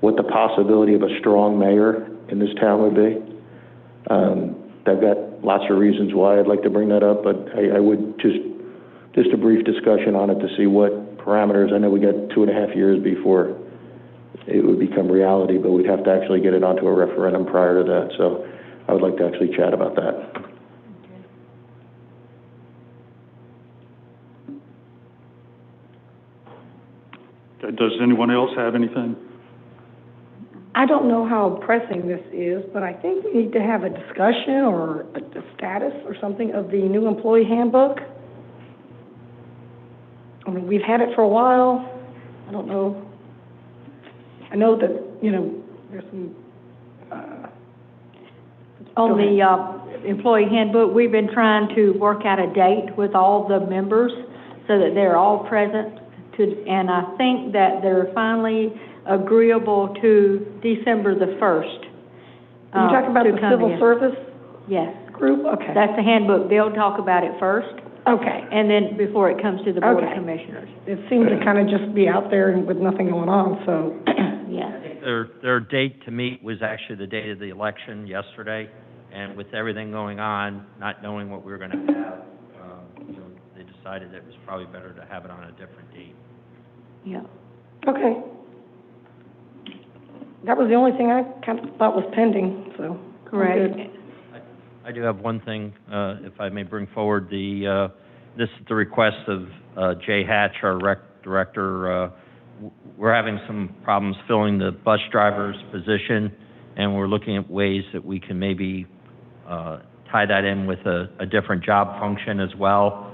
what the possibility of a strong mayor in this town would be. I've got lots of reasons why I'd like to bring that up, but I would just a brief discussion on it to see what parameters. I know we got 2.5 years before it would become reality, but we'd have to actually get it onto a referendum prior to that. So I would like to actually chat about that. Okay, does anyone else have anything? I don't know how pressing this is, but I think we need to have a discussion or a status or something of the new employee handbook. I mean, we've had it for a while. I don't know. I know that, you know, there's some, on the employee handbook, we've been trying to work out a date with all the members so that they're all present and I think that they're finally agreeable to December the 1st. Are you talking about the civil service? Yes. Group? Okay. That's the handbook. They'll talk about it first. Okay. And then before it comes to the Board of Commissioners. It seems to kind of just be out there with nothing going on, so. Yeah. I think their date to meet was actually the date of the election yesterday, and with everything going on, not knowing what we were going to have, so they decided it was probably better to have it on a different date. Yeah. Okay. That was the only thing I kind of thought was pending, so. Correct. I do have one thing, if I may bring forward. This is the request of Jay Hatch, our rec director. We're having some problems filling the bus driver's position, and we're looking at ways that we can maybe tie that in with a different job function as well.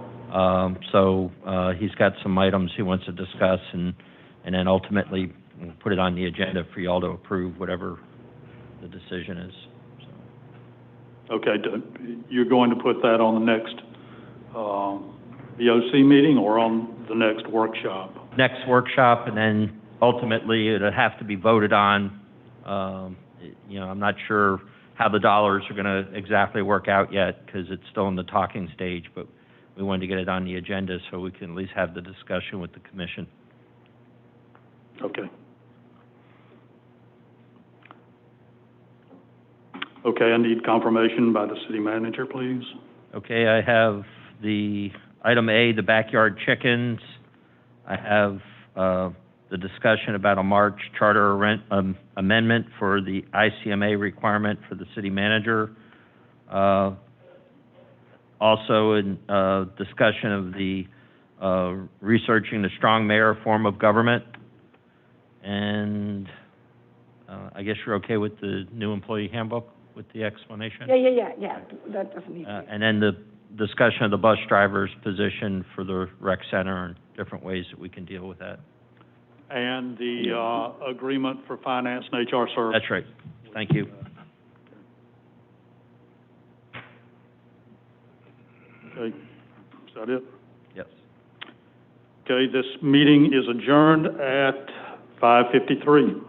So he's got some items he wants to discuss, and then ultimately we'll put it on the agenda for y'all to approve whatever the decision is. So. Okay, you're going to put that on the next BOC meeting or on the next workshop? Next workshop, and then ultimately it'll have to be voted on. You know, I'm not sure how the dollars are going to exactly work out yet because it's still in the talking stage, but we wanted to get it on the agenda so we can at least have the discussion with the commission. Okay. Okay, I need confirmation by the city manager, please. Okay, I have the item A, the backyard chickens. I have the discussion about a March charter amendment for the ICMA requirement for the city manager. Also, in discussion of the researching the strong mayor form of government. And I guess you're okay with the new employee handbook with the explanation? Yeah. That doesn't need to be. And then the discussion of the bus driver's position for the rec center and different ways that we can deal with that. And the agreement for finance and HR service. That's right. Thank you. Okay, is that it? Yes. Okay, this meeting is adjourned at 5:53.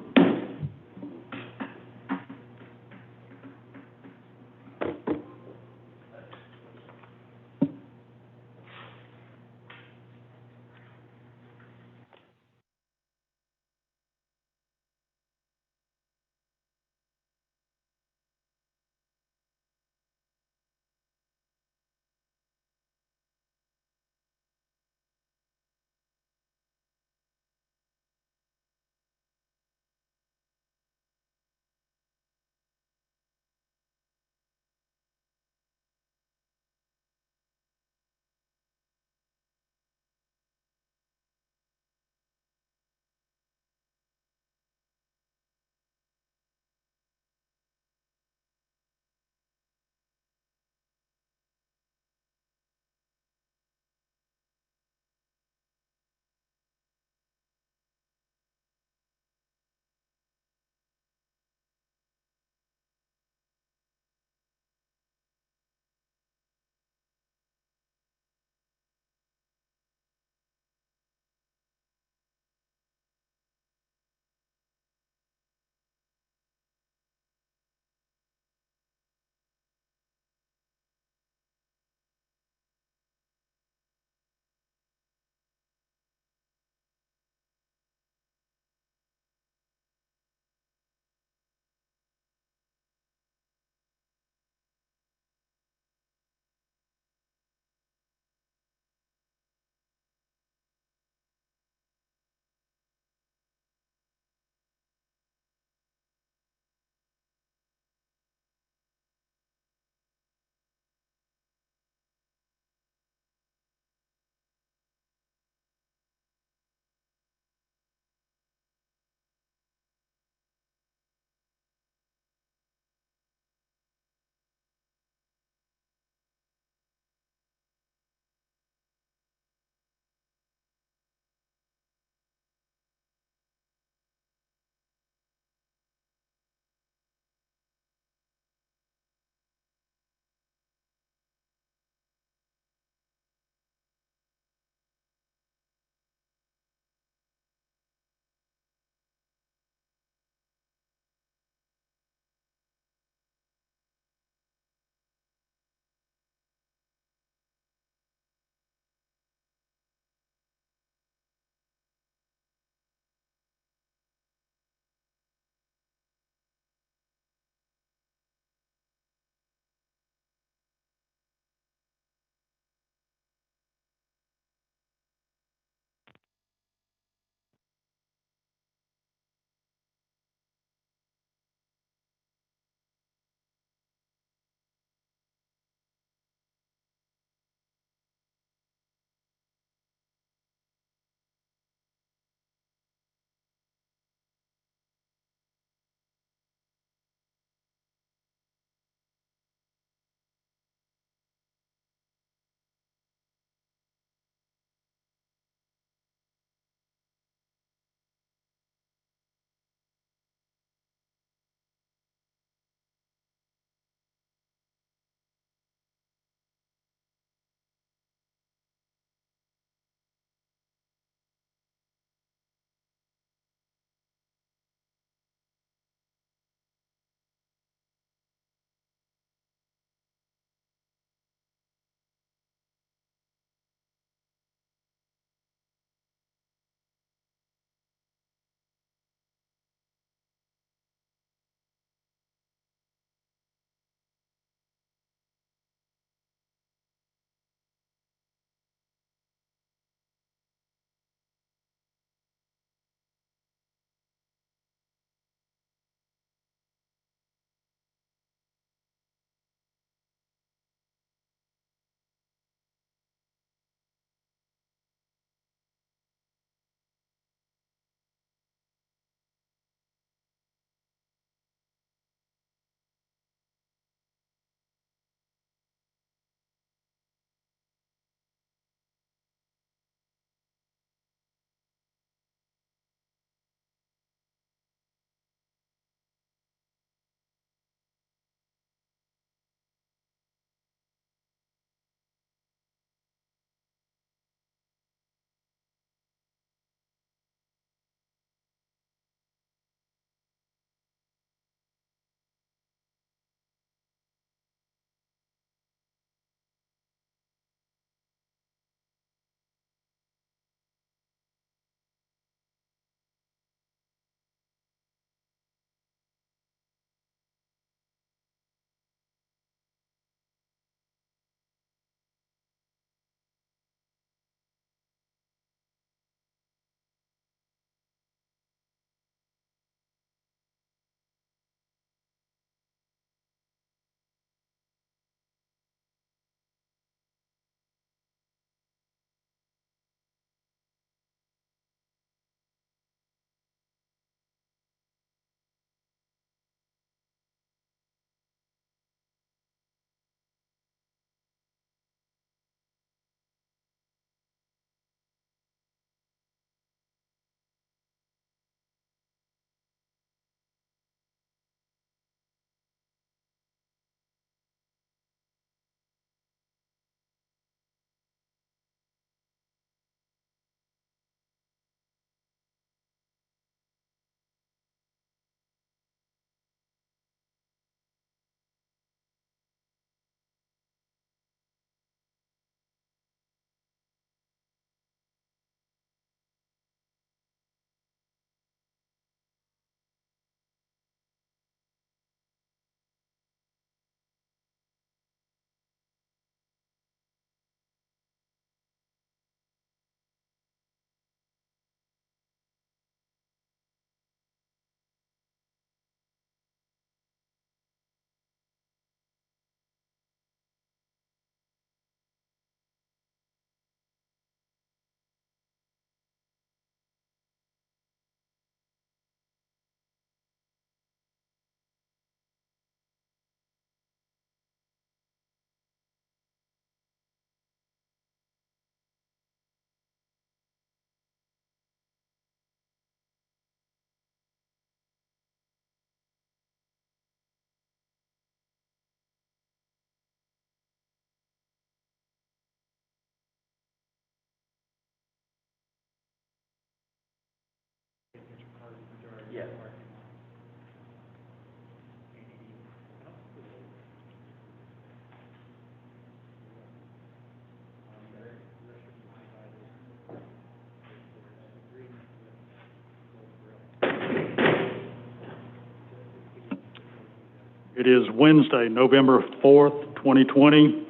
It is Wednesday, November 4th, 2020.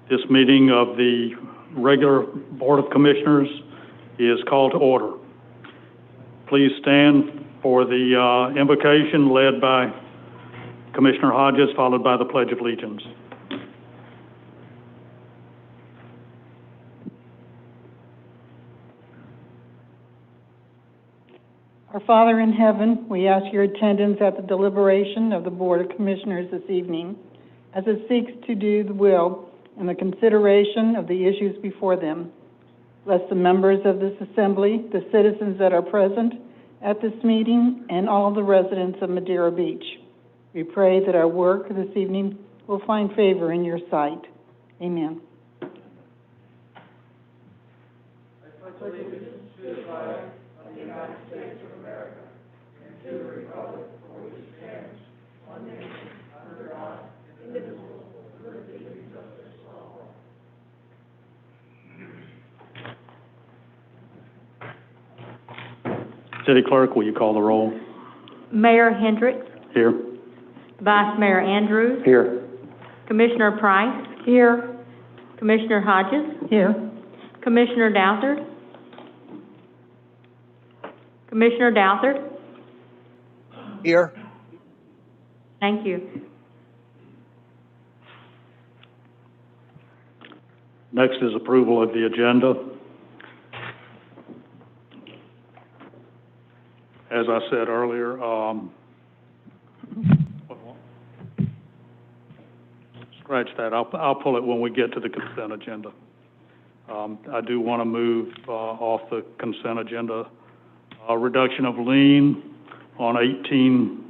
This meeting of the regular Board of Commissioners is called to order. Please stand for the invocation led by Commissioner Hodges, followed by the Pledge of Allegiance. Our Father in heaven, we ask your attendance at the deliberation of the Board of Commissioners this evening as it seeks to do the will and the consideration of the issues before them. Bless the members of this assembly, the citizens that are present at this meeting, and all the residents of Madeira Beach. We pray that our work this evening will find favor in your sight. Amen. City Clerk, will you call the roll? Mayor Hendricks, Here. Vice Mayor Andrews, Here. Commissioner Price, Here. Commissioner Hodges, Here. Commissioner Douthert, Commissioner Douthert. Here. Thank you. Next is approval of the agenda. As I said earlier, scratch that. I'll pull it when we get to the consent agenda. I do want to move off the consent agenda. Reduction of lien on 118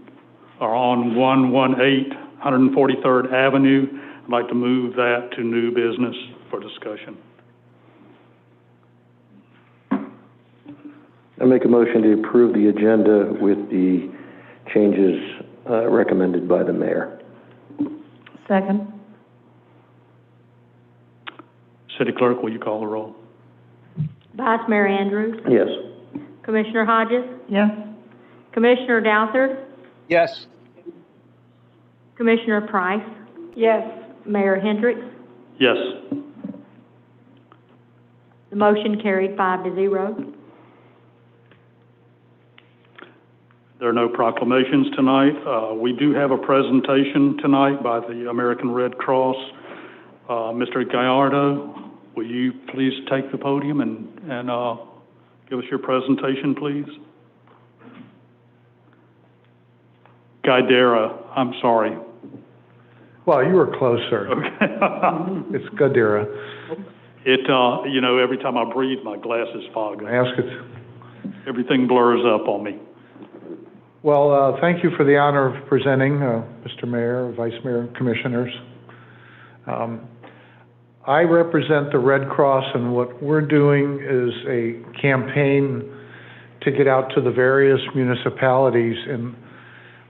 143rd Avenue. I'd like to move that to new business for discussion. I make a motion to approve the agenda with the changes recommended by the mayor. Second. City Clerk, will you call the roll? Vice Mayor Andrews, Yes. Commissioner Hodges, Yes. Commissioner Douthert, Yes. Commissioner Price, Yes. Mayor Hendricks. Yes. The motion carried 5-0. There are no proclamations tonight. We do have a presentation tonight by the American Red Cross. Mr. Gallardo, will you please take the podium and give us your presentation, please? Guidera, I'm sorry. Well, you were close, sir. Okay. It's Gadira. Every time I breathe, my glasses fog. Ask it. Everything blurs up on me. Well, thank you for the honor of presenting, Mr. Mayor, Vice Mayor, Commissioners. I represent the Red Cross, and what we're doing is a campaign to get out to the various municipalities and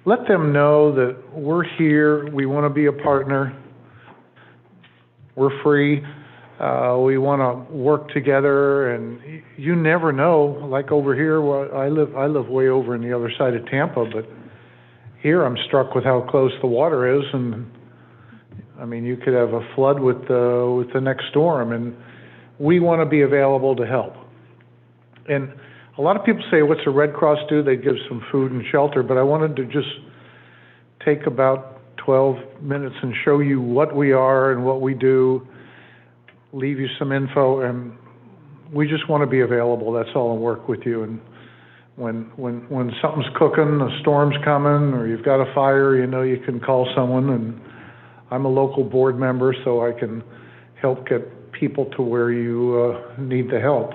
let them know that we're here, we want to be a partner, we're free, we want to work together, and you never know, like over here, I live way over on the other side of Tampa, but here I'm struck with how close the water is, and I mean, you could have a flood with the next storm, and we want to be available to help. And a lot of people say, what's the Red Cross do? They give some food and shelter, but I wanted to just take about 12 minutes and show you what we are and what we do, leave you some info, and we just want to be available. That's all, and work with you. And when something's cooking, a storm's coming, or you've got a fire, you can call someone, and I'm a local board member, so I can help get people to where you need the help.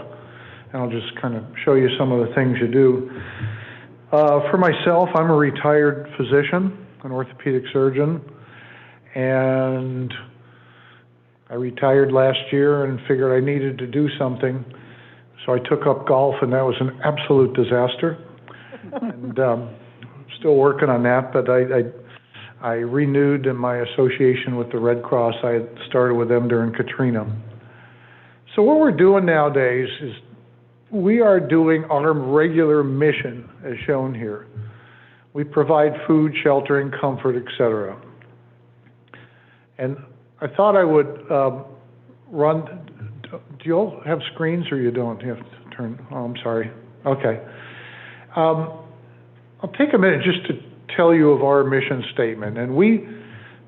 And I'll just kind of show you some of the things you do. For myself, I'm a retired physician, an orthopedic surgeon, and I retired last year and figured I needed to do something. So I took up golf, and that was an absolute disaster. And still working on that, but I renewed in my association with the Red Cross. I had started with them during Katrina. So what we're doing nowadays is we are doing our regular mission, as shown here. We provide food, sheltering, comfort, etc. And I thought I would do you all have screens or you don't? You have to turn, oh, I'm sorry. Okay. I'll take a minute just to tell you of our mission statement. And we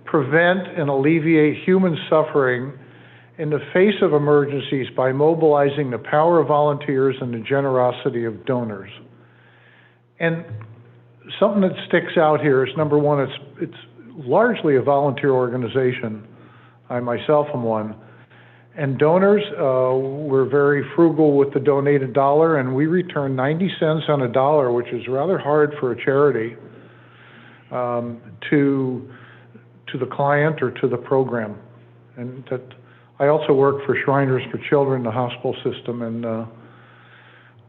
prevent and alleviate human suffering in the face of emergencies by mobilizing the power of volunteers and the generosity of donors. And something that sticks out here is, number one, it's largely a volunteer organization. I myself am one. And donors, we're very frugal with the donated dollar, and we return 90 cents on a dollar, which is rather hard for a charity, to the client or to the program. And that I also work for Shriners for Children, the hospital system, and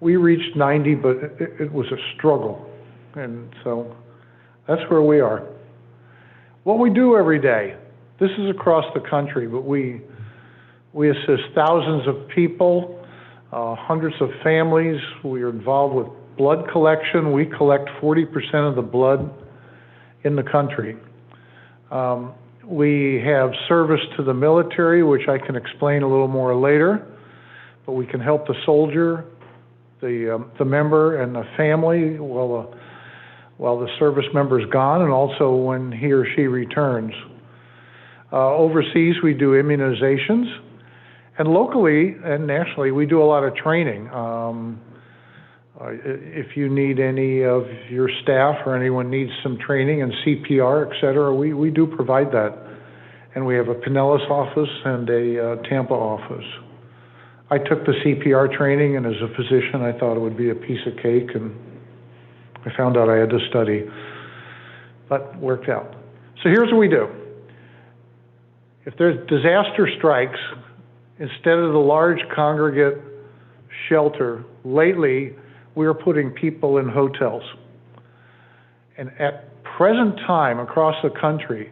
we reached 90, but it was a struggle. And so that's where we are. What we do every day, this is across the country, but we assist thousands of people, hundreds of families. We are involved with blood collection. We collect 40% of the blood in the country. We have service to the military, which I can explain a little more later, but we can help the soldier, the member, and the family while the service member is gone, and also when he or she returns. Overseas, we do immunizations, and locally and nationally, we do a lot of training. If you need any of your staff or anyone needs some training in CPR, et cetera, we do provide that. And we have a Pinellas office and a Tampa office. I took the CPR training, and as a physician, I thought it would be a piece of cake, and I found out I had to study, but worked out. So here's what we do. If there's disaster strikes, instead of the large congregate shelter, lately we are putting people in hotels. And at present time, across the country,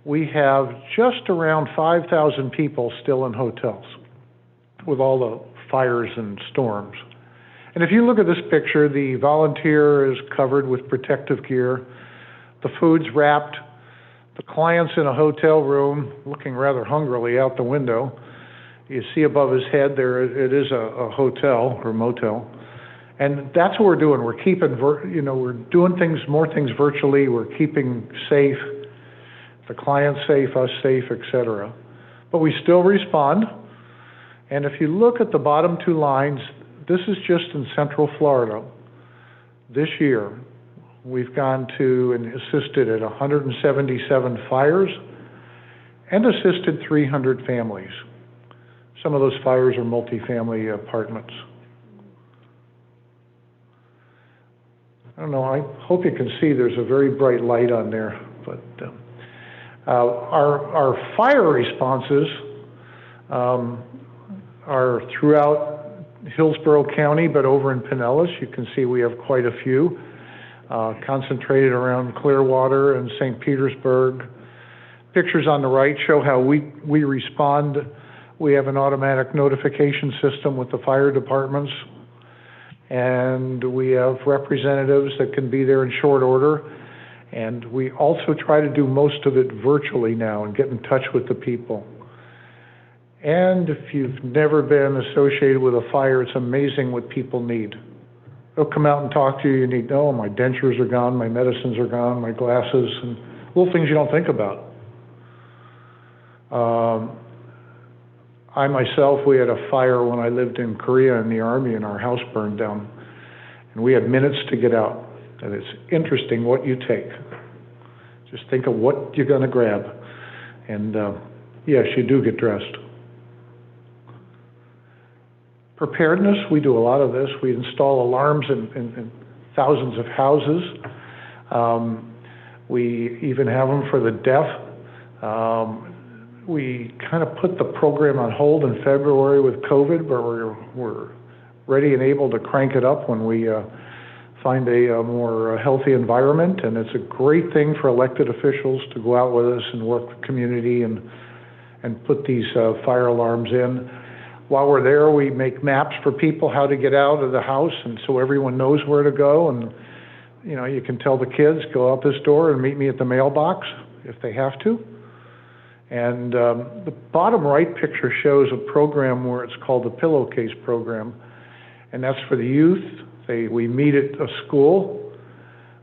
we have just around 5,000 people still in hotels with all the fires and storms. And if you look at this picture, the volunteer is covered with protective gear, the food's wrapped, the client's in a hotel room looking rather hungrily out the window. You see above his head there, it is a hotel or motel. And that's what we're doing. We're keeping, we're doing more things virtually. We're keeping safe, the client safe, us safe, et cetera. But we still respond. And if you look at the bottom two lines, this is just in Central Florida. This year, we've gone to and assisted at 177 fires and assisted 300 families. Some of those fires are multifamily apartments. I don't know, I hope you can see there's a very bright light on there, but our fire responses are throughout Hillsborough County, but over in Pinellas, you can see we have quite a few, concentrated around Clearwater and St. Petersburg. Pictures on the right show how we respond. We have an automatic notification system with the fire departments, and we have representatives that can be there in short order. And we also try to do most of it virtually now and get in touch with the people. And if you've never been associated with a fire, it's amazing what people need. They'll come out and talk to you. You need, oh, my dentures are gone, my medicines are gone, my glasses, and little things you don't think about. I myself, we had a fire when I lived in Korea in the Army, and our house burned down. And we had minutes to get out. And it's interesting what you take. Just think of what you're going to grab. And yes, you do get dressed. Preparedness, we do a lot of this. We install alarms in thousands of houses. We even have them for the deaf. We kind of put the program on hold in February with COVID, but we're ready and able to crank it up when we find a more healthy environment. And it's a great thing for elected officials to go out with us and work with the community and put these fire alarms in. While we're there, we make maps for people how to get out of the house, and so everyone knows where to go. And you know, you can tell the kids, go out this door and meet me at the mailbox if they have to. And the bottom right picture shows a program where it's called the Pillowcase Program, and that's for the youth. We meet at a school,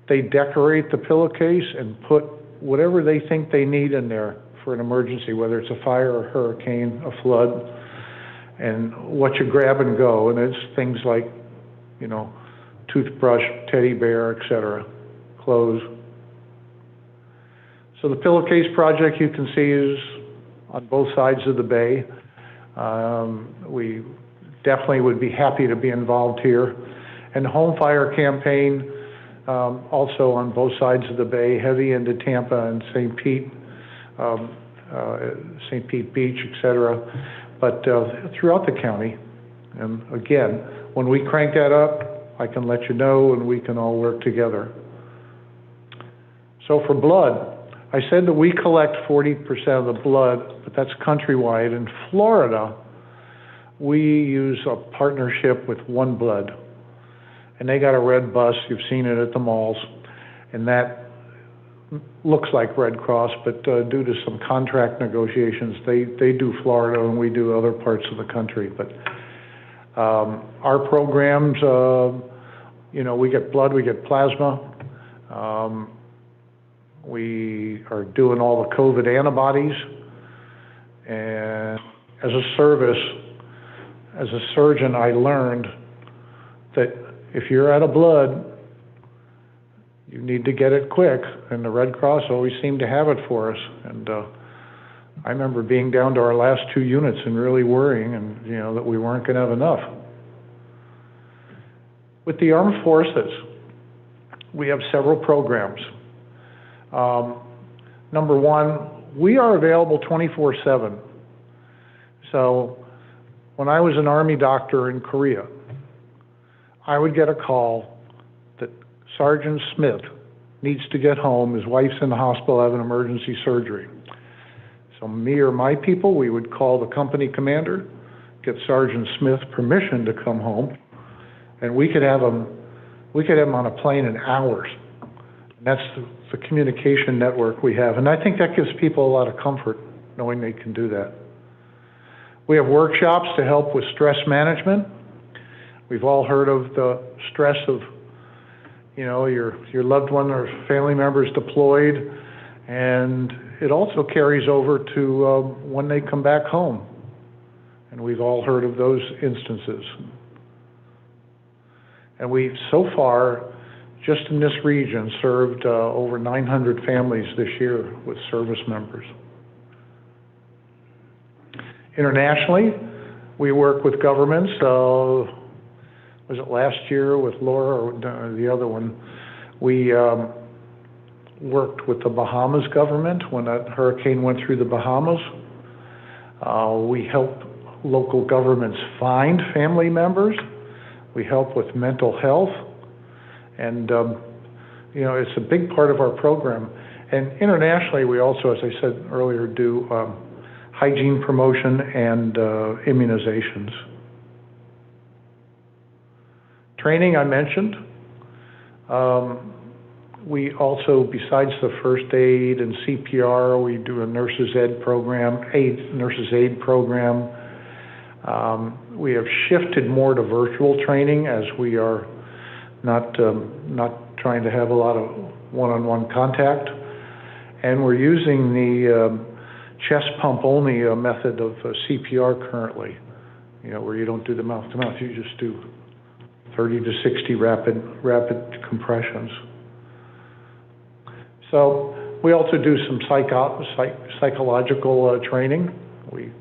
they decorate the pillowcase and put whatever they think they need in there for an emergency, whether it's a fire, a hurricane, a flood, and what you grab and go. And it's things like, you know, toothbrush, teddy bear, etc., clothes. So the Pillowcase Project, you can see, is on both sides of the bay. We definitely would be happy to be involved here. And the Home Fire Campaign, also on both sides of the bay, heavy into Tampa and St. Pete Beach, etc., but throughout the county. And again, when we crank that up, I can let you know and we can all work together. So for blood, I said that we collect 40% of the blood, but that's countrywide. In Florida, we use a partnership with One Blood, and they got a red bus. You've seen it at the malls, and that looks like Red Cross, but due to some contract negotiations, they do Florida and we do other parts of the country. But our programs, you know, we get blood, we get plasma. We are doing all the COVID antibodies, and as a service, as a surgeon, I learned that if you're out of blood, you need to get it quick, and the Red Cross always seemed to have it for us. And I remember being down to our last 2 units and really worrying, and you know, that we weren't going to have enough. With the armed forces, we have several programs. Number one, we are available 24/7. So when I was an Army doctor in Korea, I would get a call that Sergeant Smith needs to get home. His wife's in the hospital having emergency surgery. So me or my people, we would call the company commander, get Sergeant Smith permission to come home, and we could have him on a plane in hours. And that's the communication network we have. And I think that gives people a lot of comfort knowing they can do that. We have workshops to help with stress management. We've all heard of the stress of, you know, your loved one or family members deployed, and it also carries over to when they come back home. And we've all heard of those instances. And we've so far, just in this region, served over 900 families this year with service members. Internationally, we work with governments. Was it last year with Laura or the other one? We worked with the Bahamas government when that hurricane went through the Bahamas. We helped local governments find family members. We help with mental health. And, you know, it's a big part of our program. And internationally, we also, as I said earlier, do hygiene promotion and immunizations. Training, I mentioned. We also, besides the first aid and CPR, we do a nurses' aid program. We have shifted more to virtual training as we are not trying to have a lot of one-on-one contact. And we're using the chest pump only method of CPR currently, you know, where you don't do the mouth-to-mouth, you just do 30 to 60 rapid compressions. So we also do some psychological training. We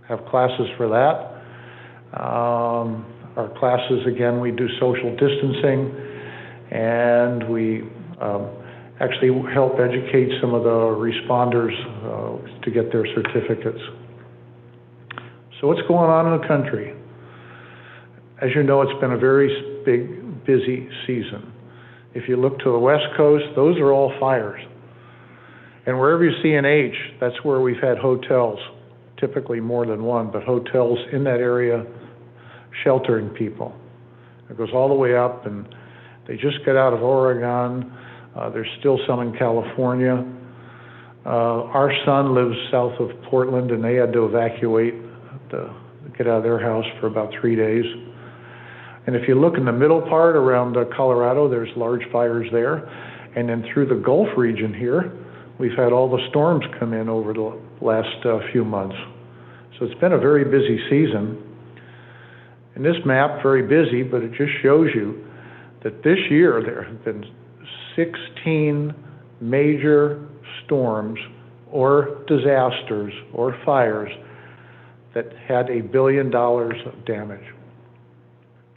have classes for that. Our classes, again, we do social distancing, and we actually help educate some of the responders to get their certificates. So what's going on in the country? As you know, it's been a very big, busy season. If you look to the West Coast, those are all fires. And wherever you see an H, that's where we've had hotels, typically more than one, but hotels in that area sheltering people. It goes all the way up, and They just got out of Oregon. There's still some in California. Our son lives south of Portland, and they had to evacuate, get out of their house for about 3 days. And if you look in the middle part around Colorado, there's large fires there. And then through the Gulf region here, we've had all the storms come in over the last few months. So it's been a very busy season. And this map, very busy, but it just shows you that this year there have been 16 major storms or disasters or fires that had $1 billion of damage.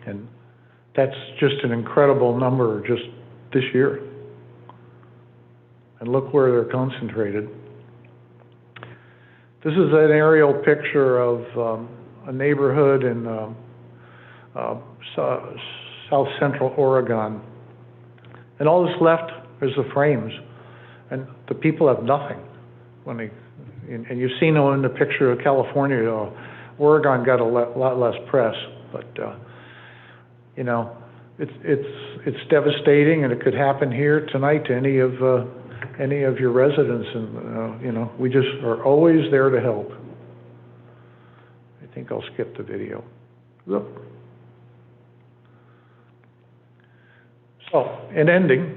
And that's just an incredible number just this year. And look where they're concentrated. This is an aerial picture of a neighborhood in south central Oregon. And all that's left is the frames. And the people have nothing. And you've seen in the picture of California, Oregon got a lot less press. But, you know, it's devastating, and it could happen here tonight to any of your residents. And, you know, we just are always there to help. I think I'll skip the video. Look. So, in ending,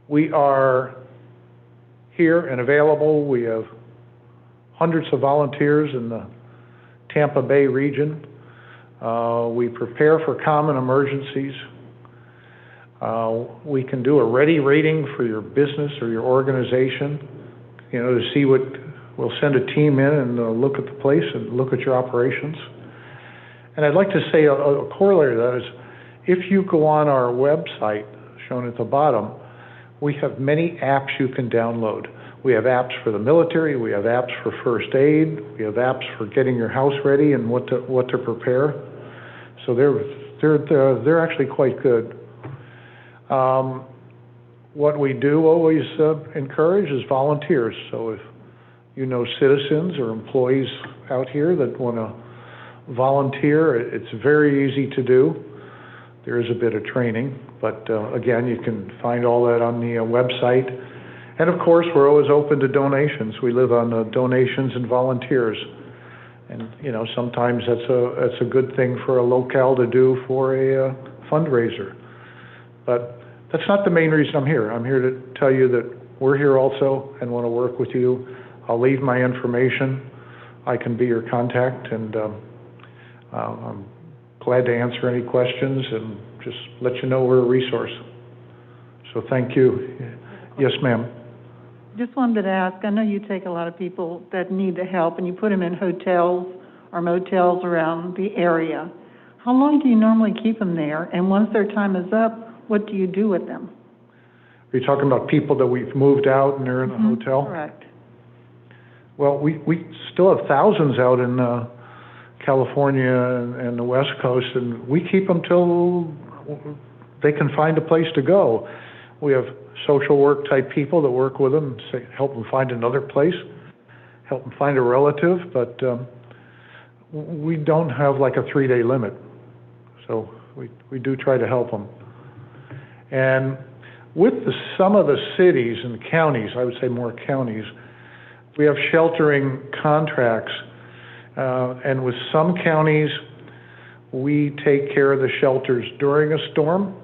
we are here and available. We have hundreds of volunteers in the Tampa Bay region. We prepare for common emergencies. We can do a ready rating for your business or your organization, you know, to see what, we'll send a team in and look at the place and look at your operations. And I'd like to say a corollary to that is, if you go on our website, shown at the bottom, we have many apps you can download. We have apps for the military, we have apps for first aid, we have apps for getting your house ready and what to prepare. So they're actually quite good. What we do always encourage is volunteers. So if you know citizens or employees out here that want to volunteer, it's very easy to do. There is a bit of training, but again, you can find all that on the website. And of course, we're always open to donations. We live on donations and volunteers. And you know, sometimes that's a good thing for a locale to do for a fundraiser. But that's not the main reason I'm here. I'm here to tell you that we're here also and want to work with you. I'll leave my information. I can be your contact, and I'm glad to answer any questions and just let you know we're a resource. So thank you. Yes, ma'am. Just wanted to ask, I know you take a lot of people that need the help and you put them in hotels or motels around the area. How long do you normally keep them there? And once their time is up, what do you do with them? Are you talking about people that we've moved out and they're in a hotel? Correct. Well, we still have thousands out in California and the West Coast, and we keep them till they can find a place to go. We have social work type people that work with them, help them find another place, help them find a relative, but we don't have like a 3-day limit. So we do try to help them. And with some of the cities and counties, I would say more counties, we have sheltering contracts. And with some counties, we take care of the shelters during a storm,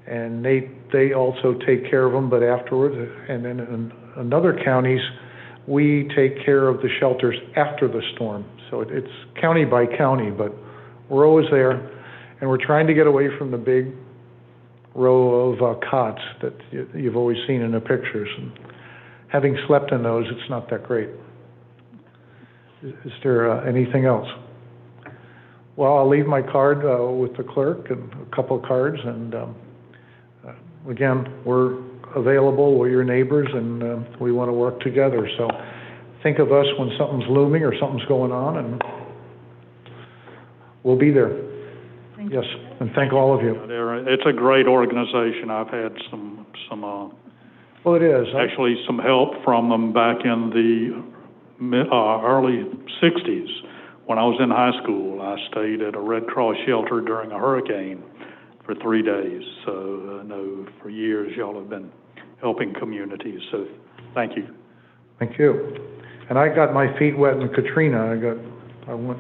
and they also take care of them, but afterwards. And then in other counties, we take care of the shelters after the storm. So it's county by county, but we're always there, and we're trying to get away from the big row of cots that you've always seen in the pictures. And having slept in those, it's not that great. Is there anything else? Well, I'll leave my card with the clerk and a couple of cards, and again, we're available, we're your neighbors, and we want to work together. So think of us when something's looming or something's going on, and we'll be there. Thank yes, and thank all of you. It's a great organization. I've had some well, it is. Actually, some help from them back in the early 60s. When I was in high school, I stayed at a Red Cross shelter during a hurricane for 3 days. So I know for years y'all have been helping communities, so thank you. Thank you. And I got my feet wet in Katrina. I went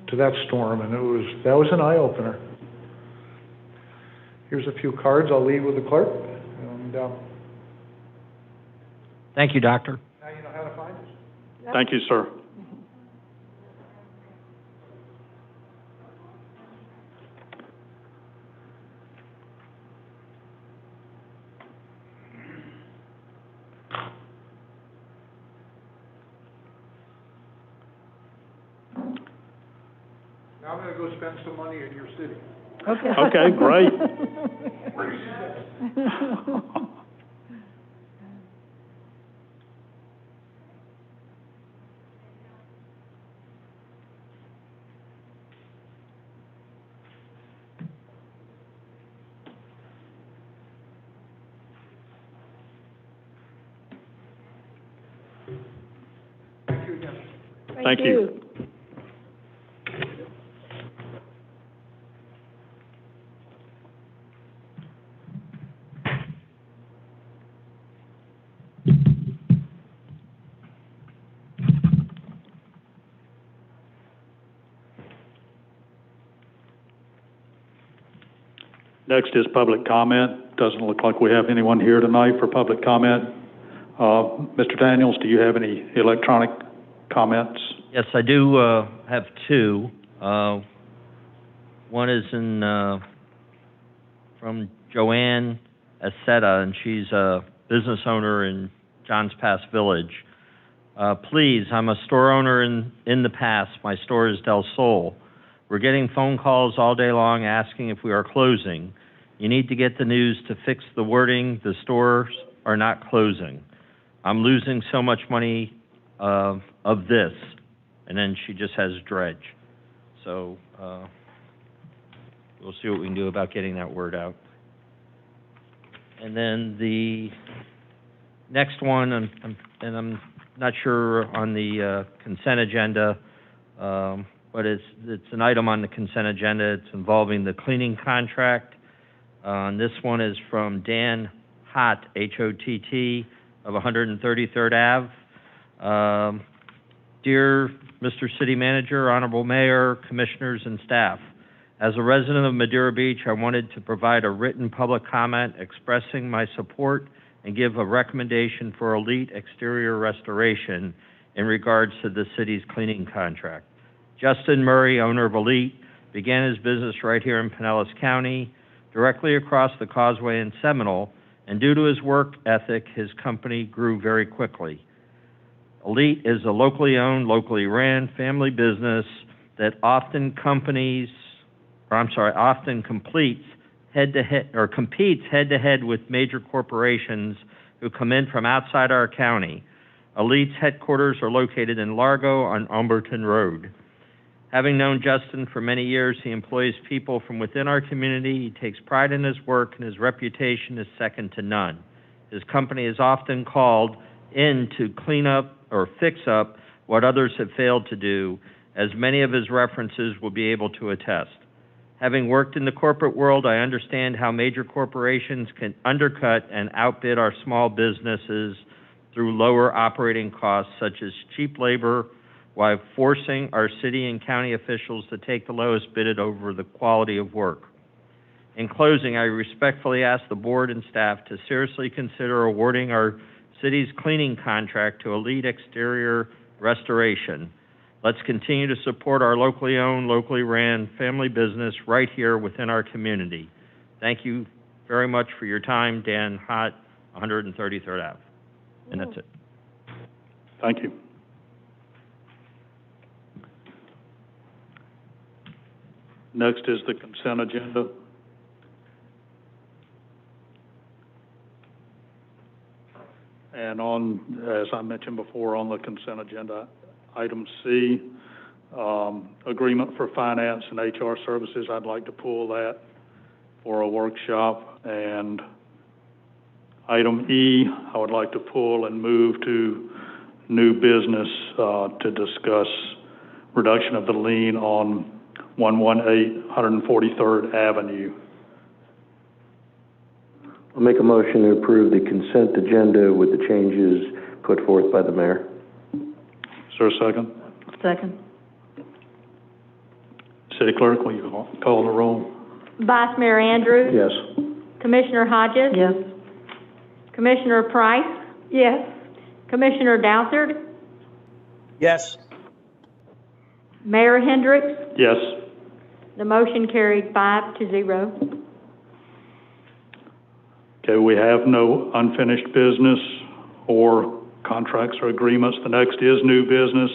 to that storm, and that was an eye-opener. Here's a few cards. I'll leave with the clerk. And, Thank you, Doctor. now you know how to find us. Thank you, sir. Now I'm gonna go spend some money in your city. Okay. Okay, great. Thank you again. Thank you. Next is public comment. Doesn't look like we have anyone here tonight for public comment. Mr. Daniels, do you have any electronic comments? Yes, I do have two. One is from Joanne Aceta, and she's a business owner in Johns Pass Village. Please, I'm a store owner in the past. My store is Del Sol. We're getting phone calls all day long asking if we are closing. You need to get the news to fix the wording. The stores are not closing. I'm losing so much money of this. And then she just has dredge. So we'll see what we can do about getting that word out. And then the next one, and I'm not sure on the consent agenda, but it's an item on the consent agenda. It's involving the cleaning contract. And this one is from Dan Hott, H-O-T-T, of 133rd Ave. Dear Mr. City Manager, Honorable Mayor, Commissioners, and staff, as a resident of Madeira Beach, I wanted to provide a written public comment expressing my support and give a recommendation for elite exterior restoration in regards to the city's cleaning contract. Justin Murray, owner of Elite, began his business right here in Pinellas County, directly across the causeway in Seminole, and due to his work ethic, his company grew very quickly. Elite is a locally owned, locally ran family business that often competes head-to-head with major corporations who come in from outside our county. Elite's headquarters are located in Largo on Umberton Road. Having known Justin for many years, he employs people from within our community. He takes pride in his work, and his reputation is second to none. His company is often called in to clean up or fix up what others have failed to do, as many of his references will be able to attest. Having worked in the corporate world, I understand how major corporations can undercut and outbid our small businesses through lower operating costs, such as cheap labor, while forcing our city and county officials to take the lowest bid over the quality of work. In closing, I respectfully ask the board and staff to seriously consider awarding our city's cleaning contract to Elite Exterior Restoration. Let's continue to support our locally owned, locally ran family business right here within our community. Thank you very much for your time. Dan Hott, 133rd Ave. And that's it. Thank you. Next is the consent agenda. And as I mentioned before, on the consent agenda, item C, agreement for finance and HR services, I'd like to pull that for a workshop. And item E, I would like to pull and move to new business to discuss reduction of the lien on 118 143rd Avenue. I'll make a motion to approve the consent agenda with the changes put forth by the mayor. Is there a second? Second. City Clerk, will you call the roll? Vice Mayor Andrews? Yes. Commissioner Hodges? Yes. Commissioner Price? Yes. Commissioner Dousard? Yes. Mayor Hendricks? Yes. The motion carried 5-0. Okay, we have no unfinished business or contracts or agreements. The next is new business.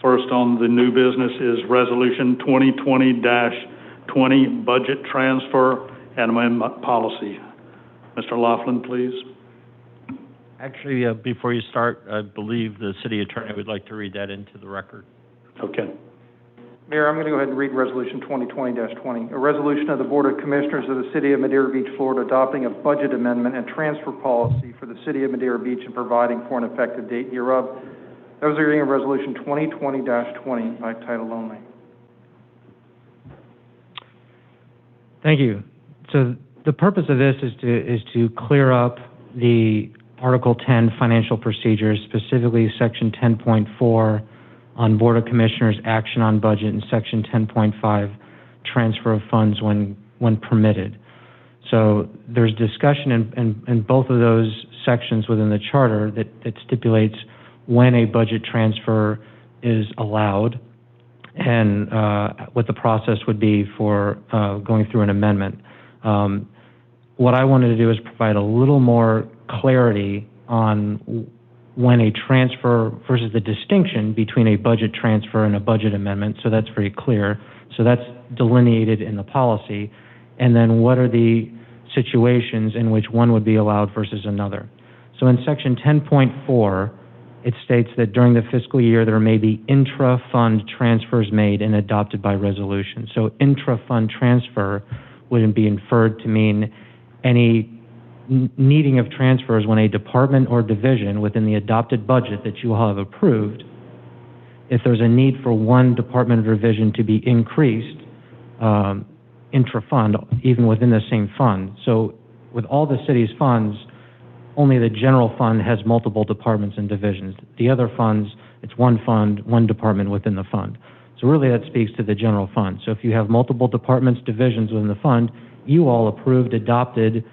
First on the new business is Resolution 2020-20, Budget Transfer and Amendment Policy. Mr. Laughlin, please. Actually, before you start, I believe the city attorney would like to read that into the record. Okay. Mayor, I'm going to go ahead and read Resolution 2020-20, a resolution of the Board of Commissioners of the City of Madeira Beach, Florida, adopting a budget amendment and transfer policy for the City of Madeira Beach and providing for an effective date hereof. That was the reading of Resolution 2020-20 by title only. Thank you. So the purpose of this is to clear up the Article 10 financial procedures, specifically Section 10.4 on Board of Commissioners action on budget and Section 10.5 transfer of funds when permitted. So there's discussion in both of those sections within the charter that stipulates when a budget transfer is allowed and what the process would be for going through an amendment. What I wanted to do is provide a little more clarity on when a transfer versus the distinction between a budget transfer and a budget amendment, so that's very clear. So that's delineated in the policy. And then what are the situations in which one would be allowed versus another? So in Section 10.4, it states that during the fiscal year there may be intra-fund transfers made and adopted by resolution. So intra-fund transfer would be inferred to mean any needing of transfers when a department or division within the adopted budget that you all have approved, if there's a need for one department or division to be increased intra-fund, even within the same fund. So with all the city's funds, only the general fund has multiple departments and divisions. The other funds, it's one fund, one department within the fund. So really that speaks to the general fund. So if you have multiple departments, divisions within the fund, you all approved, adopted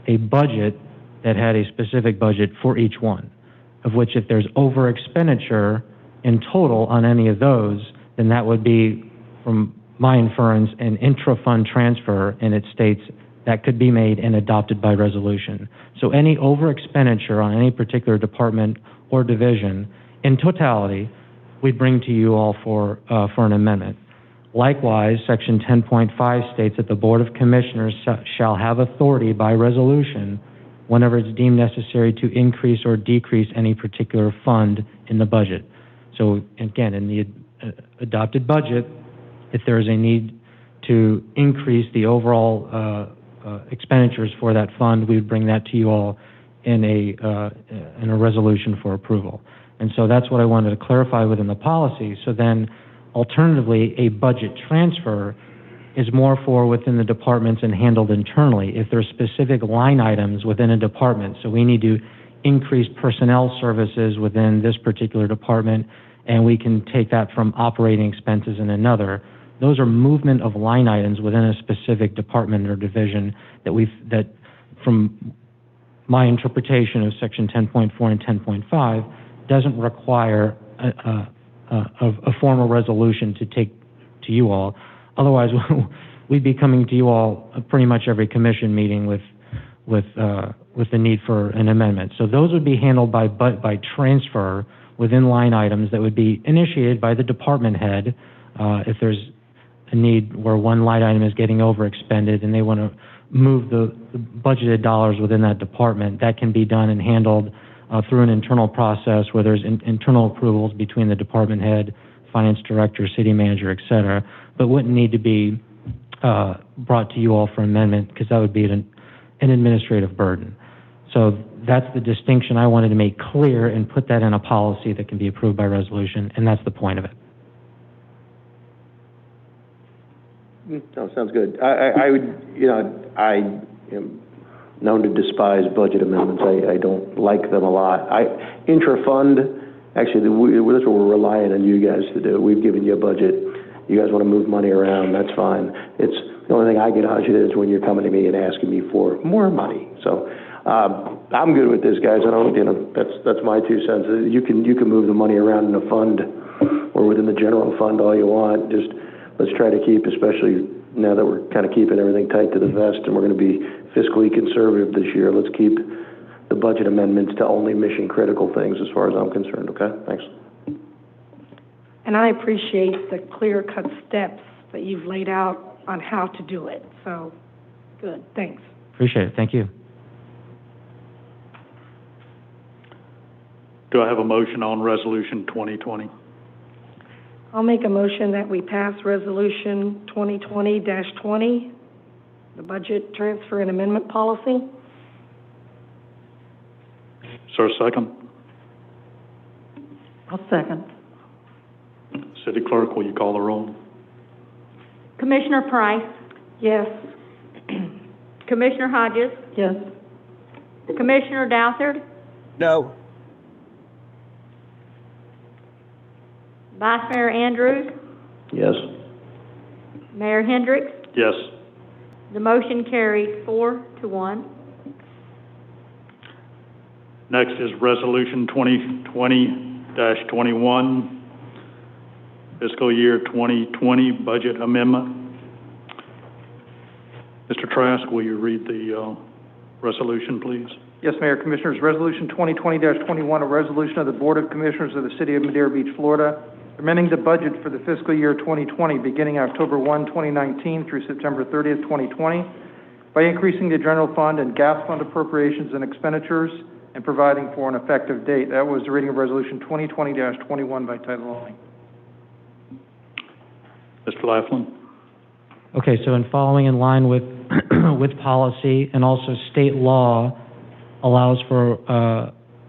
a budget that had a specific budget for each one, of which if there's over expenditure in total on any of those, then that would be, from my inference, an intra-fund transfer, and it states that could be made and adopted by resolution. So any over expenditure on any particular department or division, in totality, we'd bring to you all for an amendment. Likewise, Section 10.5 states that the Board of Commissioners shall have authority by resolution whenever it's deemed necessary to increase or decrease any particular fund in the budget. So again, in the adopted budget, if there is a need to increase the overall expenditures for that fund, we would bring that to you all in a resolution for approval. And so that's what I wanted to clarify within the policy. So then, alternatively, a budget transfer is more for within the departments and handled internally. If there's specific line items within a department, so we need to increase personnel services within this particular department, and we can take that from operating expenses in another. Those are movement of line items within a specific department or division that from my interpretation of Section 10.4 and 10.5, doesn't require a formal resolution to take to you all. Otherwise, we'd be coming to you all pretty much every commission meeting with the need for an amendment. So those would be handled by transfer within line items that would be initiated by the department head. If there's a need where one line item is getting overexpended and they want to move the budgeted dollars within that department, that can be done and handled through an internal process where there's internal approvals between the department head, finance director, city manager, et cetera, but wouldn't need to be brought to you all for amendment because that would be an administrative burden. So that's the distinction I wanted to make clear and put that in a policy that can be approved by resolution, and that's the point of it. No, sounds good. I would, I am known to despise budget amendments. I don't like them a lot. Intra-fund, actually, that's what we're relying on you guys to do. We've given you a budget. You guys want to move money around, that's fine. It's the only thing I get agitated is when you're coming to me and asking me for more money. So, I'm good with this, guys. I don't, that's my 2 cents. You can move the money around in a fund or within the general fund all you want. Just, let's try to keep, especially now that we're kind of keeping everything tight to the vest and we're going to be fiscally conservative this year, let's keep the budget amendments to only mission-critical things as far as I'm concerned, okay? Thanks. And I appreciate the clear-cut steps that you've laid out on how to do it. So, good, thanks. Appreciate it. Thank you. Do I have a motion on Resolution 2020? I'll make a motion that we pass Resolution 2020-20, the budget transfer and amendment policy. Is there a second? I'll second. City Clerk, will you call the roll? Commissioner Price, Yes. Commissioner Hodges, Yes. Commissioner Douthard, No. Vice Mayor Andrews, Yes. Mayor Hendricks. Yes. The motion carries 4-1. Next is Resolution 2020-21, fiscal year 2020 budget amendment. Mr. Trask, will you read the resolution, please? Yes, Mayor, Commissioners, Resolution 2020-21, a resolution of the Board of Commissioners of the City of Madeira Beach, Florida, amending the budget for the fiscal year 2020 beginning October 1, 2019 through September 30th, 2020 by increasing the general fund and gas fund appropriations and expenditures and providing for an effective date. That was the reading of Resolution 2020-21 by title only. Mr. Laughlin? Okay, so in following in line with, with policy and also state law allows for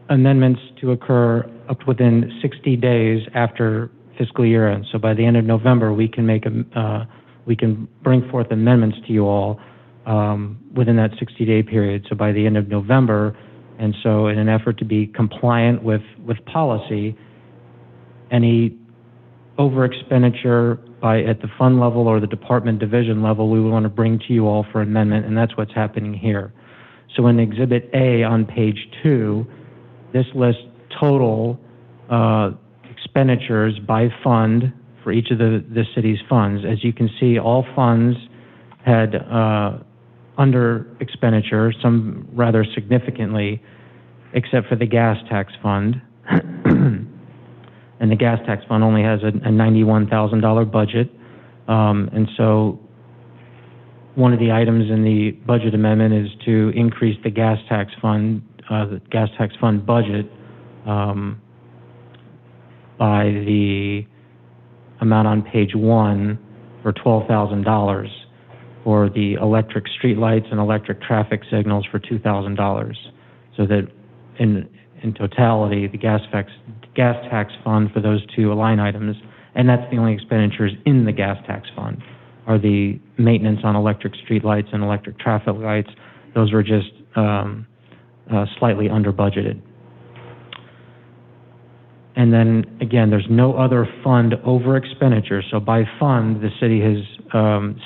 amendments to occur up within 60 days after fiscal year end. So by the end of November, we can we can bring forth amendments to you all within that 60-day period. So by the end of November, and so in an effort to be compliant with policy, any over expenditure at the fund level or the department division level, we want to bring to you all for amendment, and that's what's happening here. So in Exhibit A on page 2, this lists total expenditures by fund for each of the city's funds. As you can see, all funds had under expenditure, some rather significantly, except for the gas tax fund. And the gas tax fund only has a $91,000 budget. And so one of the items in the budget amendment is to increase the gas tax fund budget by the amount on page 1 for $12,000 for the electric streetlights and electric traffic signals for $2,000. So that in totality, the gas tax fund for those two line items, and that's the only expenditures in the gas tax fund, are the maintenance on electric streetlights and electric traffic lights. Those were just slightly under budgeted. And then, again, there's no other fund over expenditure. So by fund, the city has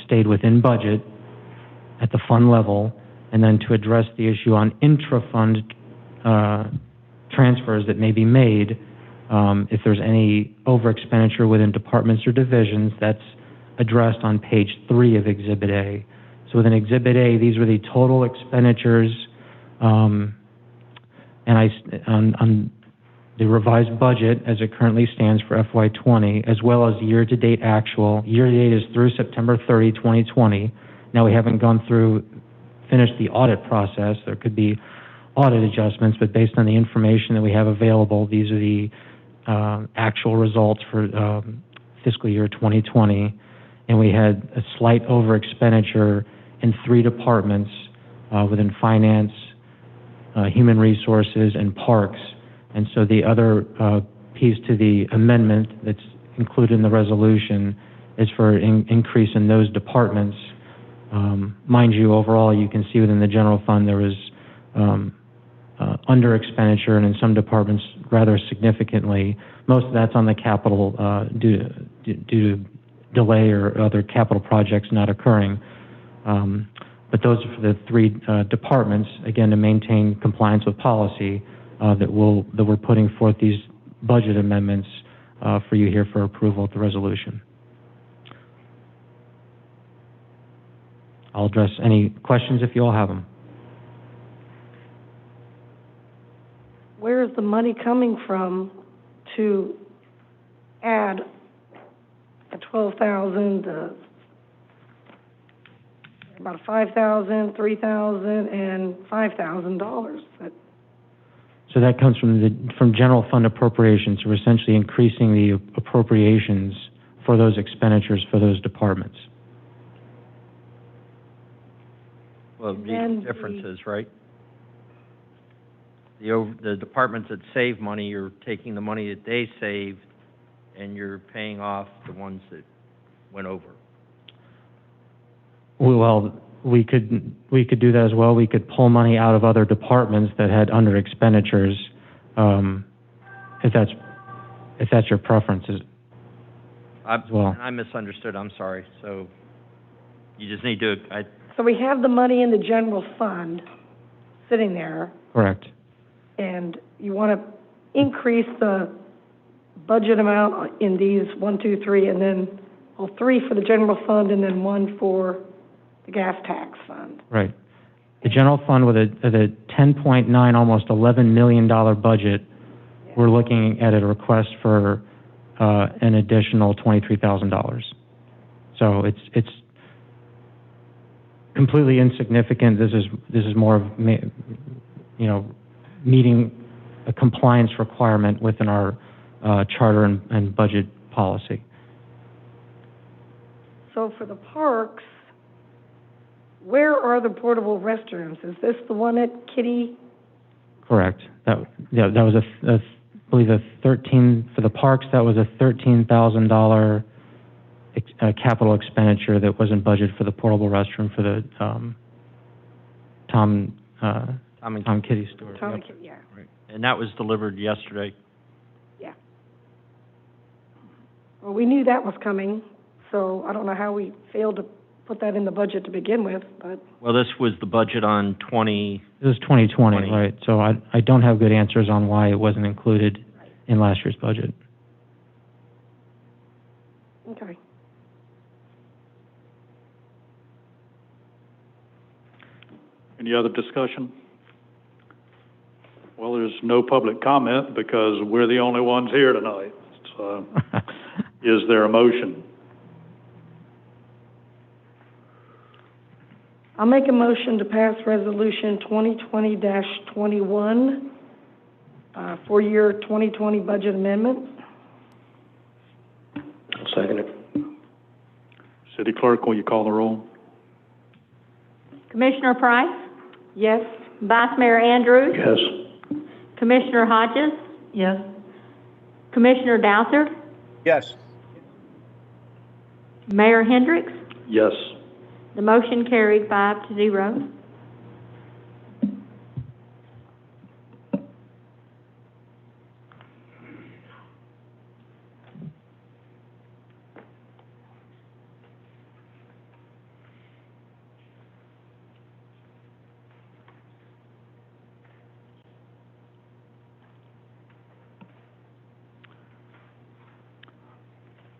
stayed within budget at the fund level. And then to address the issue on intra-fund transfers that may be made, if there's any over expenditure within departments or divisions, that's addressed on page 3 of Exhibit A. So within Exhibit A, these were the total expenditures on the revised budget as it currently stands for FY20, as well as year-to-date actual. Year-to-date is through September 30, 2020. Now, we haven't finished the audit process. There could be audit adjustments, but based on the information that we have available, these are the actual results for fiscal year 2020. And we had a slight over expenditure in 3 departments within finance, human resources, and parks. And so the other piece to the amendment that's included in the resolution is for increase in those departments. Mind you, overall, you can see within the general fund there was under expenditure, and in some departments rather significantly. Most of that's on the capital due to delay or other capital projects not occurring. But those are for the three departments, again, to maintain compliance with policy, that we're putting forth these budget amendments for you here for approval of the resolution. I'll address any questions if you all have them. Where is the money coming from to add a 12,000, about $5,000, $3,000, and $5,000? So that comes from general fund appropriations. So we're essentially increasing the appropriations for those expenditures for those departments. Well, the differences, right? The departments that save money, you're taking the money that they saved, and you're paying off the ones that went over. Well, we could do that as well. We could pull money out of other departments that had under expenditures, if that's your preference as well. I misunderstood. I'm sorry. So you just need to. So we have the money in the general fund sitting there, Correct. and you want to increase the budget amount in these 1, 2, 3, and then, well, 3 for the general fund and then 1 for the gas tax fund. Right. The general fund with a 10.9, almost $11 million budget, we're looking at a request for an additional $23,000. So it's completely insignificant. This is more of, meeting a compliance requirement within our charter and budget policy. So for the parks, where are the portable restrooms? Is this the one at Kitty? Correct. That was I believe a 13 for the parks. That was a $13,000 capital expenditure that wasn't budgeted for the portable restroom for the Tom Kitty store. Tom Yep. Kitty, yeah. Right. And that was delivered yesterday. Yeah. Well, we knew that was coming, so I don't know how we failed to put that in the budget to begin with, but. Well, this was the budget on 20. It was 2020, right? So I don't have good answers on why it wasn't included in last year's budget. Okay. Any other discussion? Well, there's no public comment because we're the only ones here tonight. So, is there a motion? I'll make a motion to pass Resolution 2020-21 for year 2020 budget amendment. I'll second it. City Clerk, will you call the roll? Commissioner Price? Yes? Vice Mayor Andrews? Yes. Commissioner Hodges? Yes. Commissioner Douthat? Yes. Mayor Hendricks? Yes. The motion carried 5-0.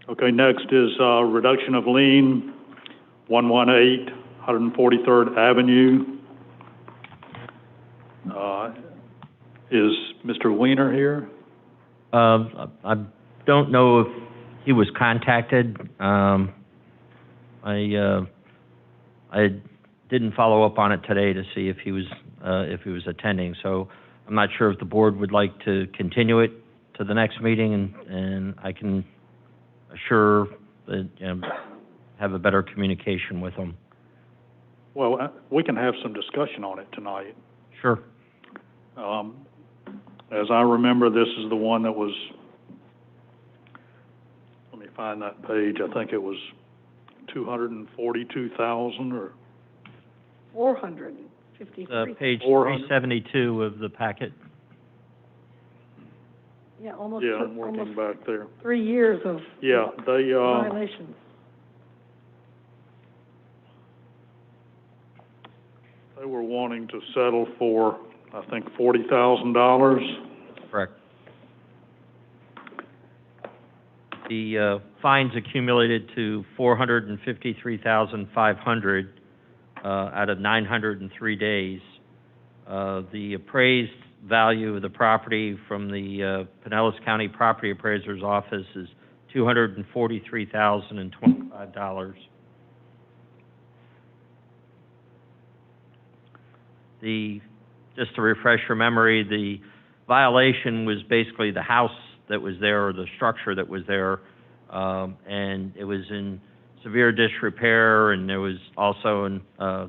Okay, next is reduction of lien, 118 143rd Avenue. Is Mr. Weiner here? I don't know if he was contacted. I didn't follow up on it today to see if he was attending. So I'm not sure if the board would like to continue it to the next meeting, and I can assure that have a better communication with him. Well, we can have some discussion on it tonight. Sure. As I remember, this is the one that was, let me find that page. I think it was 242,000 or 453. Page 400. 372 of the packet. Yeah, almost, yeah, I'm working almost back there. 3 years of Yeah, they violations. they were wanting to settle for, I think, $40,000. Correct. The fines accumulated to 453,500 out of 903 days. The appraised value of the property from the Pinellas County Property Appraiser's Office is $243,025. Just to refresh your memory, the violation was basically the house that was there, or the structure that was there, and it was in severe disrepair, and there was also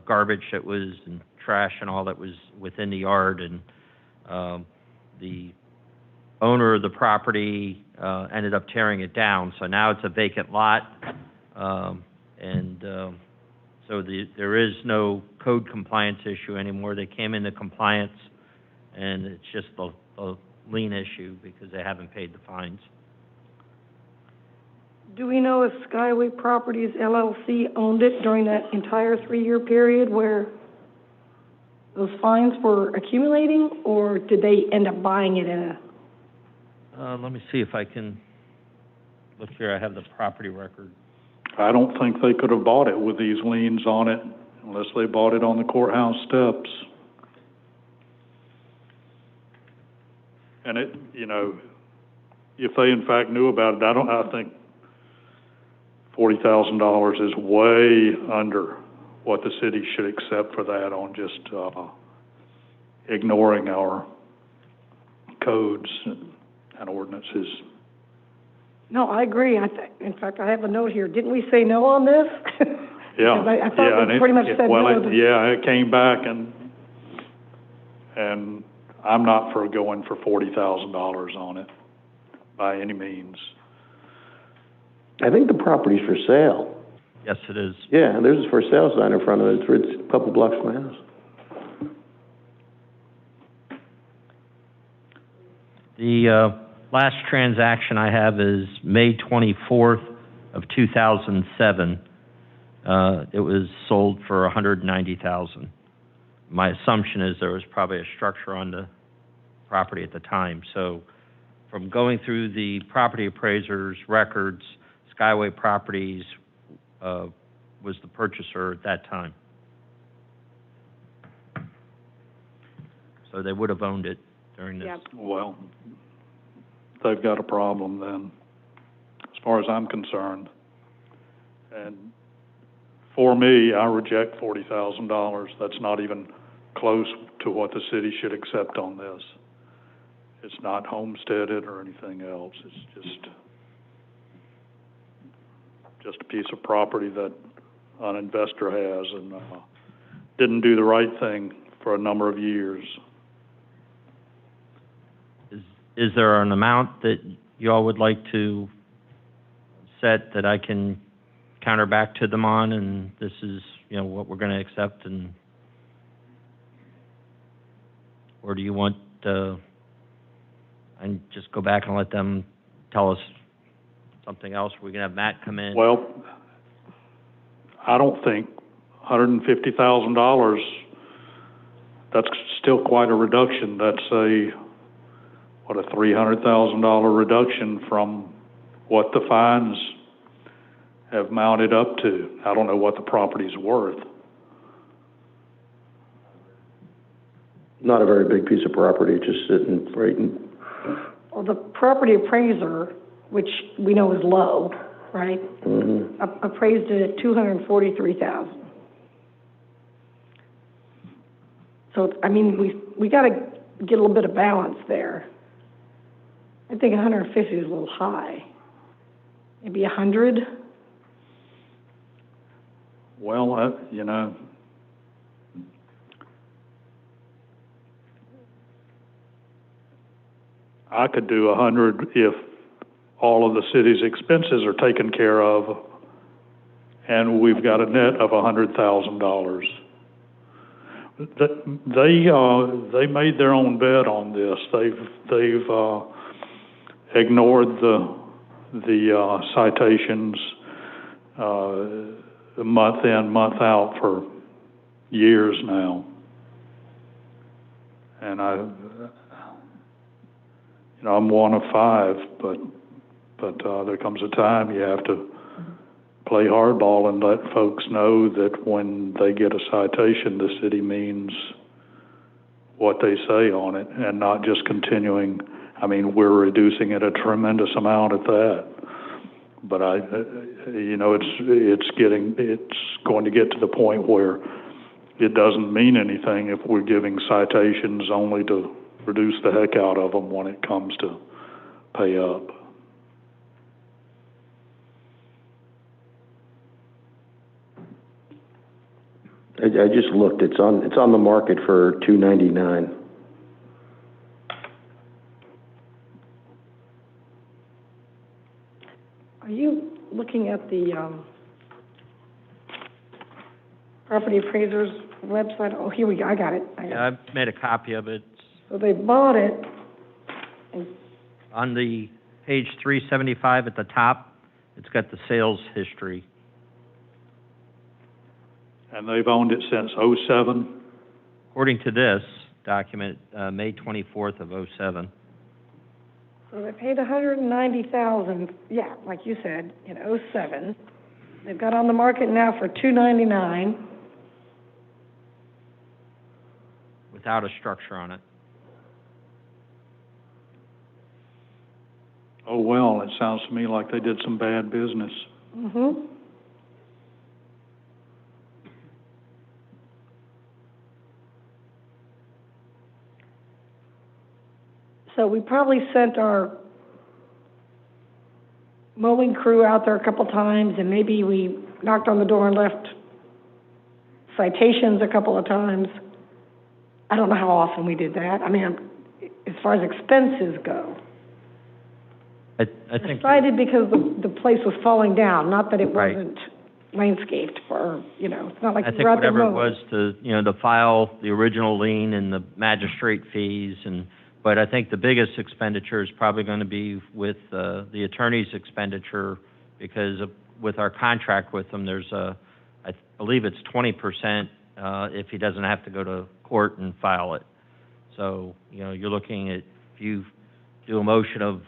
garbage that was, and trash and all that was within the yard, and the owner of the property ended up tearing it down, so now it's a vacant lot, so there is no code compliance issue anymore. They came into compliance, and it's just a lien issue because they haven't paid the fines. Do we know if Skyway Properties LLC owned it during that entire 3-year period where those fines were accumulating, or did they end up buying it in a... Let me see if I can look here. I have the property record. I don't think they could have bought it with these liens on it unless they bought it on the courthouse steps. And it, you know, if they in fact knew about it, I think $40,000 is way under what the city should accept for that on just ignoring our codes and ordinances. No, I agree. In fact, I have a note here. Didn't we say no on this? Yeah. Because I thought we pretty much said well, no. it came back, and I'm not for going for $40,000 on it by any means. I think the property's for sale. Yes, it is. Yeah, there's a for sale sign in front of it. It's a couple blocks from my house. The last transaction I have is May 24th of 2007. It was sold for $190,000. My assumption is there was probably a structure on the property at the time. So from going through the property appraiser's records, Skyway Properties was the purchaser at that time. So they would have owned it during this. Yep. Well, they've got a problem then, as far as I'm concerned. And for me, I reject $40,000. That's not even close to what the city should accept on this. It's not homesteaded or anything else. It's just a piece of property that an investor has and didn't do the right thing for a number of years. Is there an amount that you all would like to set that I can counter back to them on, and this is, you know, what we're going to accept, and or do you want and just go back and let them tell us something else? We can have Matt come in. Well, I don't think $150,000, that's still quite a reduction. That's a $300,000 reduction from what the fines have mounted up to. I don't know what the property's worth. Not a very big piece of property, just sitting right in... Well, the property appraiser, which we know is low, right? Mm-hmm. Appraised it at $243,000. So, I mean, we got to get a little bit of balance there. I think 150 is a little high. Maybe 100? Well, you know, I could do 100 if all of the city's expenses are taken care of, and we've got a net of $100,000. They made their own bet on this. They've ignored the citations month in, month out for years now. And I'm one of five, but there comes a time you have to play hardball and let folks know that when they get a citation, the city means what they say on it, and not just continuing. I mean, we're reducing it a tremendous amount at that. But it's going to get to the point where it doesn't mean anything if we're giving citations only to reduce the heck out of them when it comes to pay up. I just looked, it's on the market for $299. Are you looking at the, property appraiser's website? Oh, here we go, I got it. Yeah, I've made a copy of it. So they bought it, and On the page 375 at the top, it's got the sales history. And they've owned it since '07. According to this document, May 24th of '07. so they paid $190,000, yeah, like you said, in '07. They've got on the market now for $299. Without a structure on it. Oh, well, it sounds to me like they did some bad business. Mm-hmm. So we probably sent our mowing crew out there a couple times, and maybe we knocked on the door and left citations a couple of times. I don't know how often we did that. I mean, as far as expenses go. I think Cited because the place was falling down, not that it Right. wasn't landscaped or, it's not like I you think were out there whatever it mowing. was to, to file the original lien and the magistrate fees, but I think the biggest expenditure is probably going to be with the attorney's expenditure, because with our contract with them, there's I believe it's 20% if he doesn't have to go to court and file it. So, you're looking at, if you do a motion of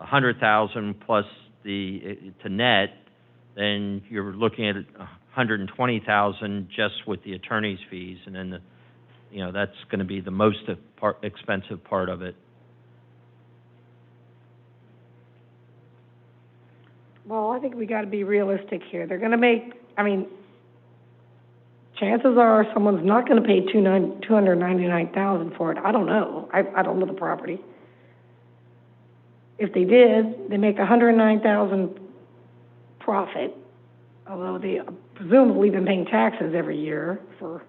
$100,000 plus to net, then you're looking at $120,000 just with the attorney's fees, and then that's going to be the most expensive part of it. Well, I think we got to be realistic here. They're going to make, chances are someone's not going to pay $299,000 for it. I don't know. I don't know the property. If they did, they make $109,000 profit, although they presumably been paying taxes every year for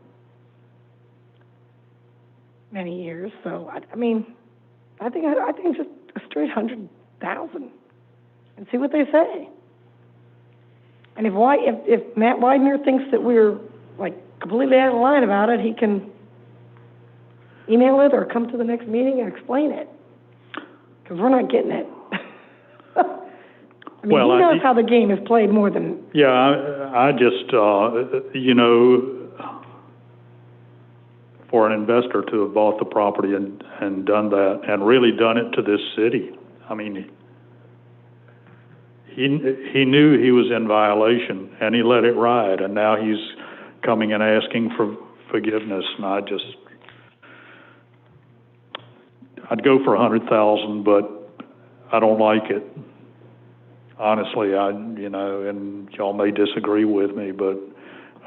many years. So I think just a straight $100,000 and see what they say. And if Matt Widener thinks that we're like completely out of line about it, he can email it or come to the next meeting and explain it, because we're not getting it. He knows how the game is played more than... Yeah, I just, for an investor to have bought the property and done that, and really done it to this city, he knew he was in violation, and he let it ride, and now he's coming and asking for forgiveness, and I'd go for $100,000, but I don't like it. Honestly, and y'all may disagree with me, but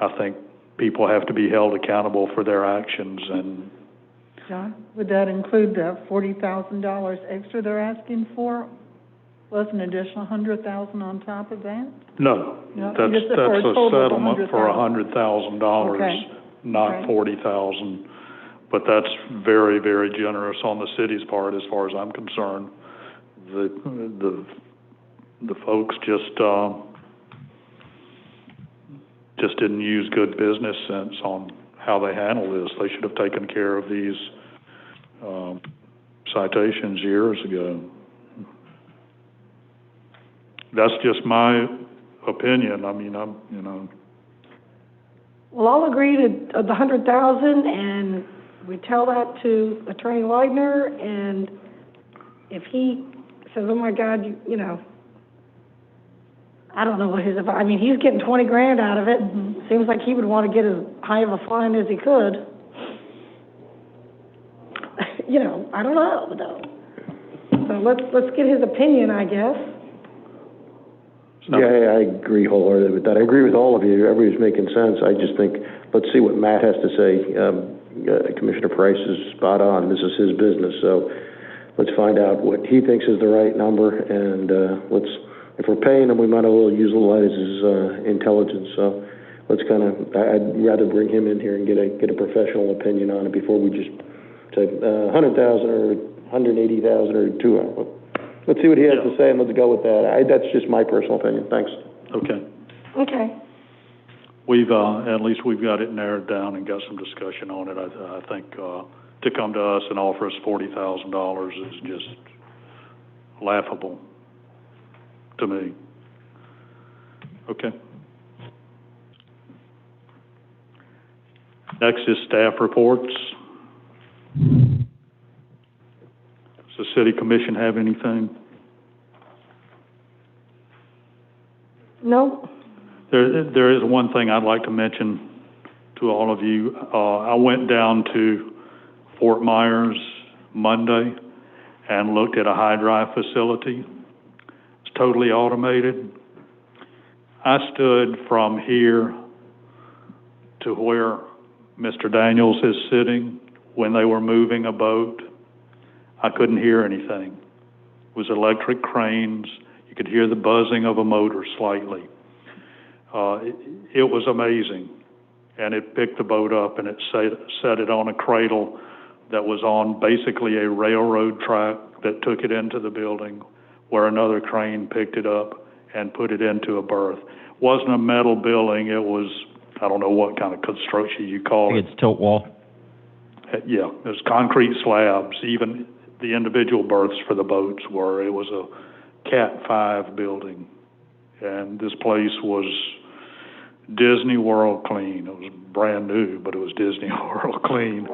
I think people have to be held accountable for their actions. And John, would that include the $40,000 extra they're asking for, plus an additional $100,000 on top of that? no, No, that's just for a a total of settlement for $100,000, Okay. not Okay. $40,000. But that's very, very generous on the city's part, as far as I'm concerned. The the folks just didn't use good business sense on how they handled this. They should have taken care of these citations years ago. That's just my opinion. I mean, Well, I'll agree to the 100,000, and we tell that to Attorney Widener, and if he says, oh my God, you know, I don't know what his, I mean, he's getting 20 grand out of it. Seems like he would want to get as high of a fine as he could. You know, I don't know, though. So let's get his opinion, I guess. Yeah, I agree wholeheartedly with that. I agree with all of you. Everybody's making sense. I just think, let's see what Matt has to say. Commissioner Price is spot on. This is his business, so let's find out what he thinks is the right number, and if we're paying him, we might as well utilize his intelligence. So let's I'd rather bring him in here and get a professional opinion on it before we just say 100,000 or 180,000 or 200. Let's see what he has to say, and let's go with that. That's just my personal opinion. Thanks. okay. Okay. We've, at least we've got it narrowed down and got some discussion on it. I think, to come to us and offer us $40,000 is just laughable to me. Okay. Next is staff reports. Does the city commission have anything? No. There is one thing I'd like to mention to all of you. I went down to Fort Myers Monday and looked at a high drive facility. It's totally automated. I stood from here to where Mr. Daniels is sitting when they were moving a boat. I couldn't hear anything. It was electric cranes. You could hear the buzzing of a motor slightly. It was amazing. And it picked the boat up and it set it on a cradle that was on basically a railroad track that took it into the building, where another crane picked it up and put it into a berth. It wasn't a metal building. It was, I don't know what kind of construction you call it. It's tilt wall. Yeah, it was concrete slabs. Even the individual berths for the boats were. It was a Cat 5 building. And this place was Disney World clean. It was brand new, but it was Disney World clean.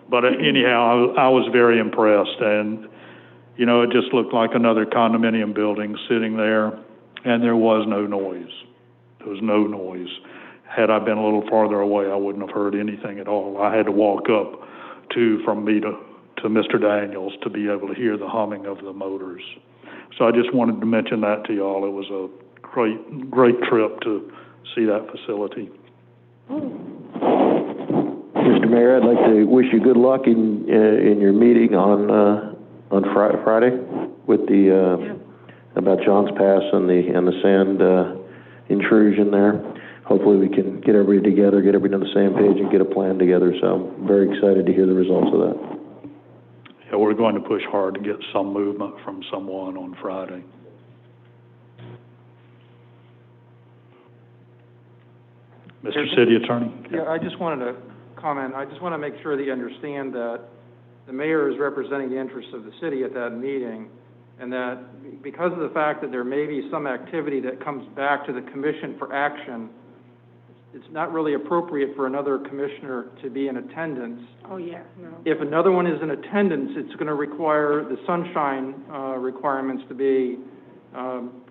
But anyhow, I was very impressed. And, you know, it just looked like another condominium building sitting there, and there was no noise. There was no noise. Had I been a little farther away, I wouldn't have heard anything at all. I had to walk up from me to Mr. Daniels to be able to hear the humming of the motors. So I just wanted to mention that to y'all. It was a great trip to see that facility. Mr. Mayor, I'd like to wish you good luck in your meeting on Friday with the about John's Pass and the sand intrusion there. Hopefully we can get everybody together, get everybody on the same page, and get a plan together. So I'm very excited to hear the results of that. Yeah, we're going to push hard to get some movement from someone on Friday. Mr. City Attorney? Yeah, I just wanted to comment. I just want to make sure that you understand that the mayor is representing the interests of the city at that meeting, and that because of the fact that there may be some activity that comes back to the commission for action, it's not really appropriate for another commissioner to be in attendance. Oh, yeah, no. If another one is in attendance, it's going to require the sunshine requirements to be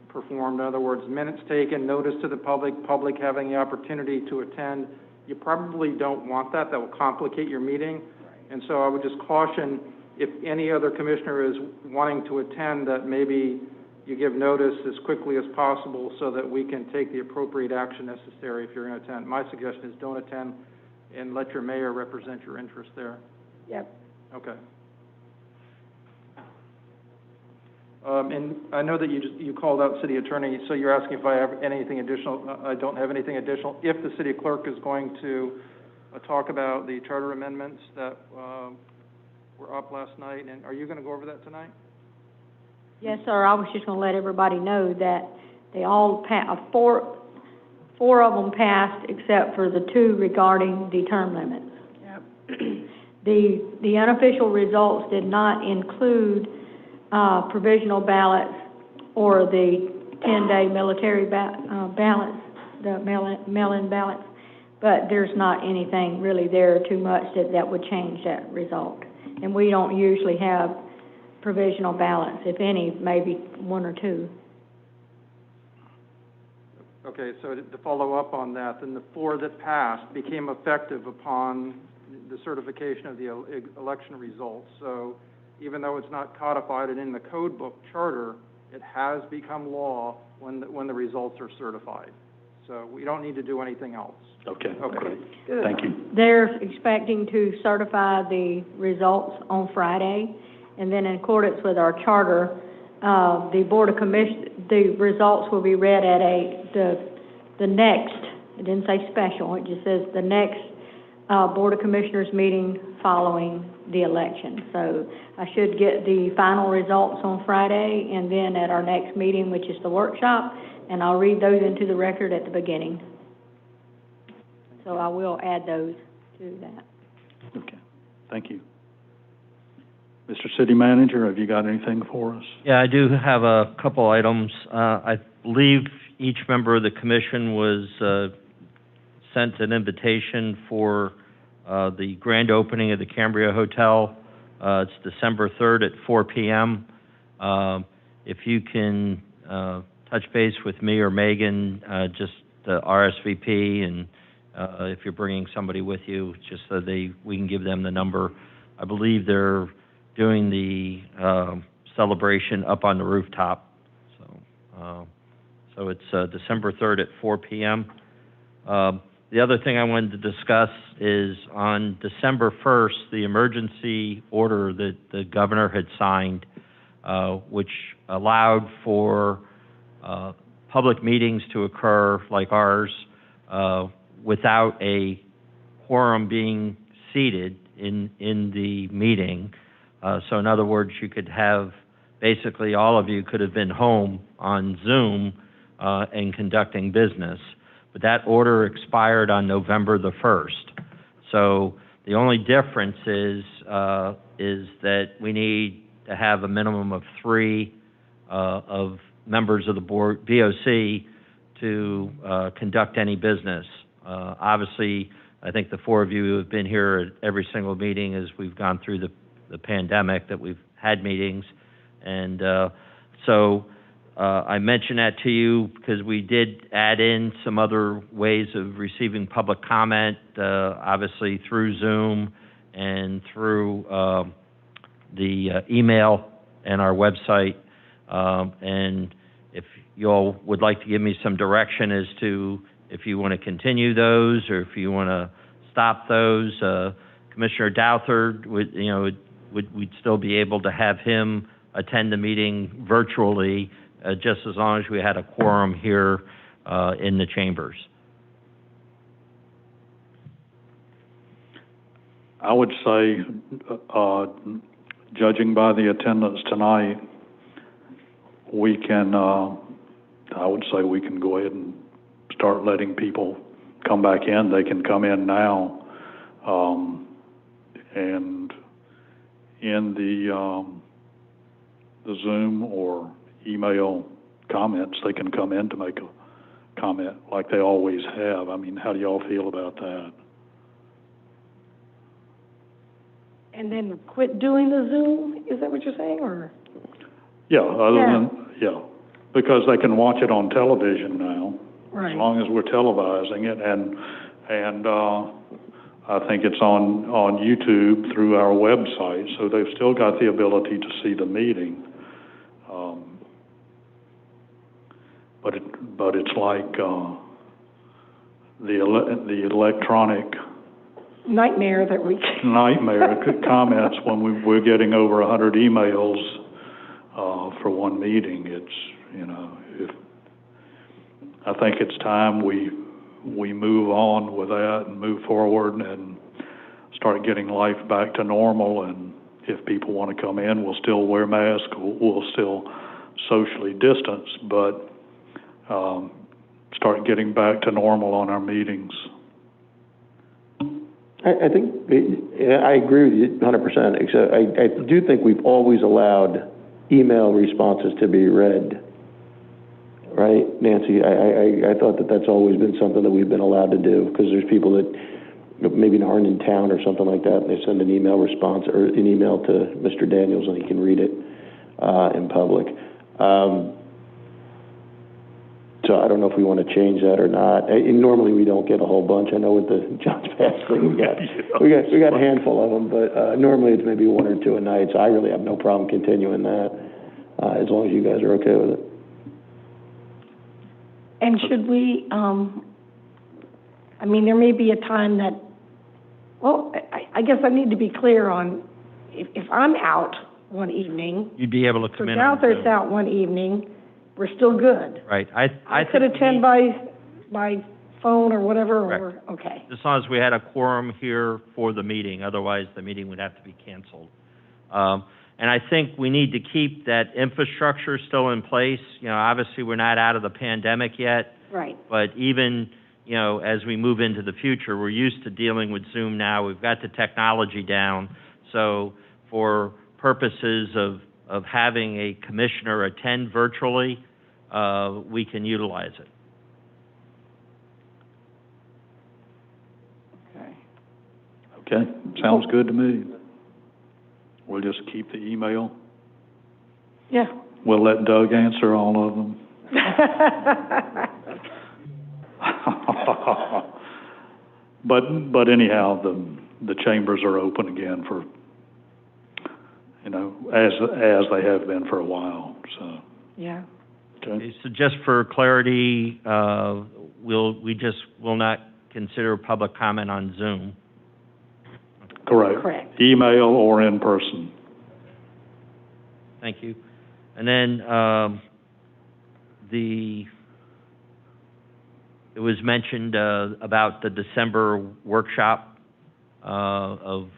performed. In other words, minutes taken, notice to the public having the opportunity to attend. You probably don't want that. That will complicate your meeting. And so I would just caution, if any other commissioner is wanting to attend, that maybe you give notice as quickly as possible so that we can take the appropriate action necessary if you're going to attend. My suggestion is don't attend and let your mayor represent your interest there. Yep. Okay. And I know that you called out city attorney, so you're asking if I have anything additional. I don't have anything additional. If the city clerk is going to talk about the charter amendments that were up last night, and are you going to go over that tonight? Yes, sir, I was just gonna let everybody know that they all four of them passed except for the two regarding the term limits. Yep. The unofficial results did not include, provisional ballots or the 10-day military ballots, the mail-in ballots, but there's not anything really there too much that would change that result. And we don't usually have provisional ballots, if any, maybe one or two. Okay, so to follow up on that, then the four that passed became effective upon the certification of the election results. So even though it's not codified and in the code book charter, it has become law when the results are certified. So we don't need to do anything else. Okay, Okay. great. Thank you. They're expecting to certify the results on Friday, and then in accordance with our charter, the Board of the results will be read at the next, it didn't say special, it just says the next Board of Commissioners meeting following the election. So I should get the final results on Friday, and then at our next meeting, which is the workshop, and I'll read those into the record at the beginning. So I will add those to that. Okay, thank you. Mr. City Manager, have you got anything for us? Yeah, I do have a couple items. I believe each member of the commission was sent an invitation for the grand opening of the Cambria Hotel. It's December 3rd at 4 p.m. If you can touch base with me or Megan, just the RSVP, and if you're bringing somebody with you, just so we can give them the number. I believe they're doing the celebration up on the rooftop. So it's December 3rd at 4 p.m. The other thing I wanted to discuss is on December 1st, the emergency order that the governor had signed, which allowed for public meetings to occur like ours without a quorum being seated in the meeting. So in other words, you could have, basically all of you could have been home on Zoom and conducting business. But that order expired on November the 1st. So the only difference is that we need to have a minimum of 3 of members of the board, BOC, to conduct any business. Obviously, I think the 4 of you have been here at every single meeting as we've gone through the pandemic, that we've had meetings. And so I mention that to you because we did add in some other ways of receiving public comment, obviously through Zoom and through the email and our website. And if you all would like to give me some direction as to if you want to continue those or if you want to stop those, Commissioner Douthard we'd still be able to have him attend the meeting virtually, just as long as we had a quorum here in the chambers. I would say, judging by the attendance tonight, we can, I would say we can go ahead and start letting people come back in. They can come in now, and in the Zoom or email comments, they can come in to make a comment like they always have. I mean, how do y'all feel about that? And then quit doing the Zoom, is that what you're saying, or? Yeah, because they can watch it on television now, Right. as long as we're televising it, and I think it's on YouTube through our website, so they've still got the ability to see the meeting. But it's like the electronic Nightmare that we. nightmare comments when we're getting over 100 emails for one meeting. I think it's time we move on with that and move forward and start getting life back to normal. And if people want to come in, we'll still wear masks. We'll still socially distanced, but start getting back to normal on our meetings. I think, I agree with you 100%, except I do think we've always allowed email responses to be read, right, Nancy? I thought that that's always been something that we've been allowed to do, because there's people that maybe aren't in town or something like that, and they send an email response or an email to Mr. Daniels, and he can read it in public. So I don't know if we want to change that or not. Normally we don't get a whole bunch. I know with the John's Pass thing, we got a handful of them, but normally it's maybe one or two a night. So I really have no problem continuing that, as long as you guys are okay with it. And should we, I mean, there may be a time that, well, I guess I need to be clear on, if I'm out one evening, You'd be able to come in so on Souther's Zoom. out one evening, we're still good. Right. I think could we attend need- by phone or whatever, or, Correct. okay. As long as we had a quorum here for the meeting, otherwise the meeting would have to be canceled. And I think we need to keep that infrastructure still in place. You know, obviously, we're not out of the pandemic yet, Right. but even, you know, as we move into the future, we're used to dealing with Zoom now. We've got the technology down. So for purposes of having a commissioner attend virtually, we can utilize it. Okay. Okay, sounds good to me. We'll just keep the email. Yeah. We'll let Doug answer all of them. But anyhow, the chambers are open again for, you know, as they have been for a while, so. Yeah. Okay. So just for clarity, we just will not consider public comment on Zoom. Correct. Correct. Email or in person. Thank you. And then, it was mentioned, about the December workshop, of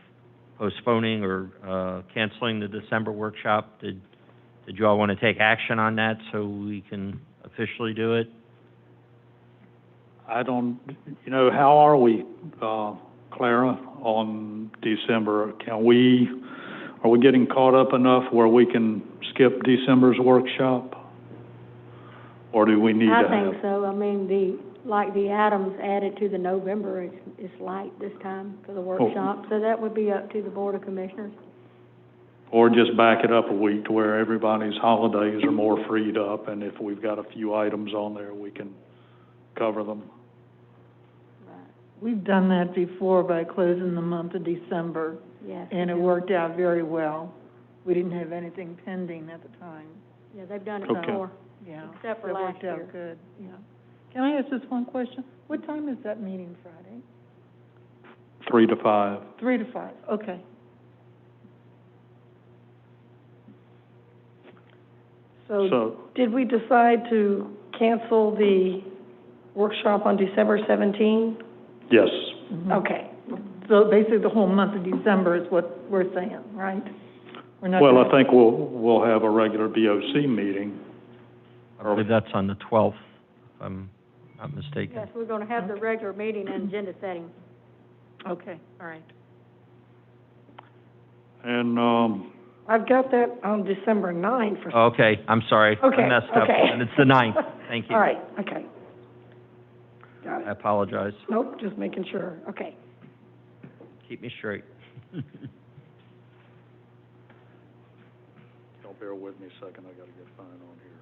postponing or, canceling the December workshop. Did you all want to take action on that so we can officially do it? I don't, you know, how are we, Clara, on December? Are we getting caught up enough where we can skip December's workshop? Or do we need to have? I think so. I mean, the items added to the November is light this time for the workshop, so that would be up to the Board of Commissioners. Or just back it up a week to where everybody's holidays are more freed up, and if we've got a few items on there, we can cover them. We've done that before by closing the month of December, Yes. and it worked out very well. We didn't have anything pending at the time. Yeah, they've done it Okay. before. Yeah. Except for It last worked out year. good, yeah. Can I ask just one question? What time is that meeting Friday? 3 to 5. 3 to 5, okay. So, Did we decide to cancel the workshop on December 17? yes. Mhm. Okay. So basically, the whole month of December is what we're saying, right? We're not Well, gonna- I think we'll have a regular BOC meeting. I believe that's on the 12th, if I'm not mistaken. Yes, we're going to have the regular meeting and agenda setting. Okay, all right. And, I've got that on December 9 for. Okay, I'm sorry. Okay, I messed up. okay. And it's the 9th. Thank you. All right, okay. Got I it. apologize. Nope, just making sure. Okay. Keep me straight. y'all bear with me a second, I gotta get fine on here.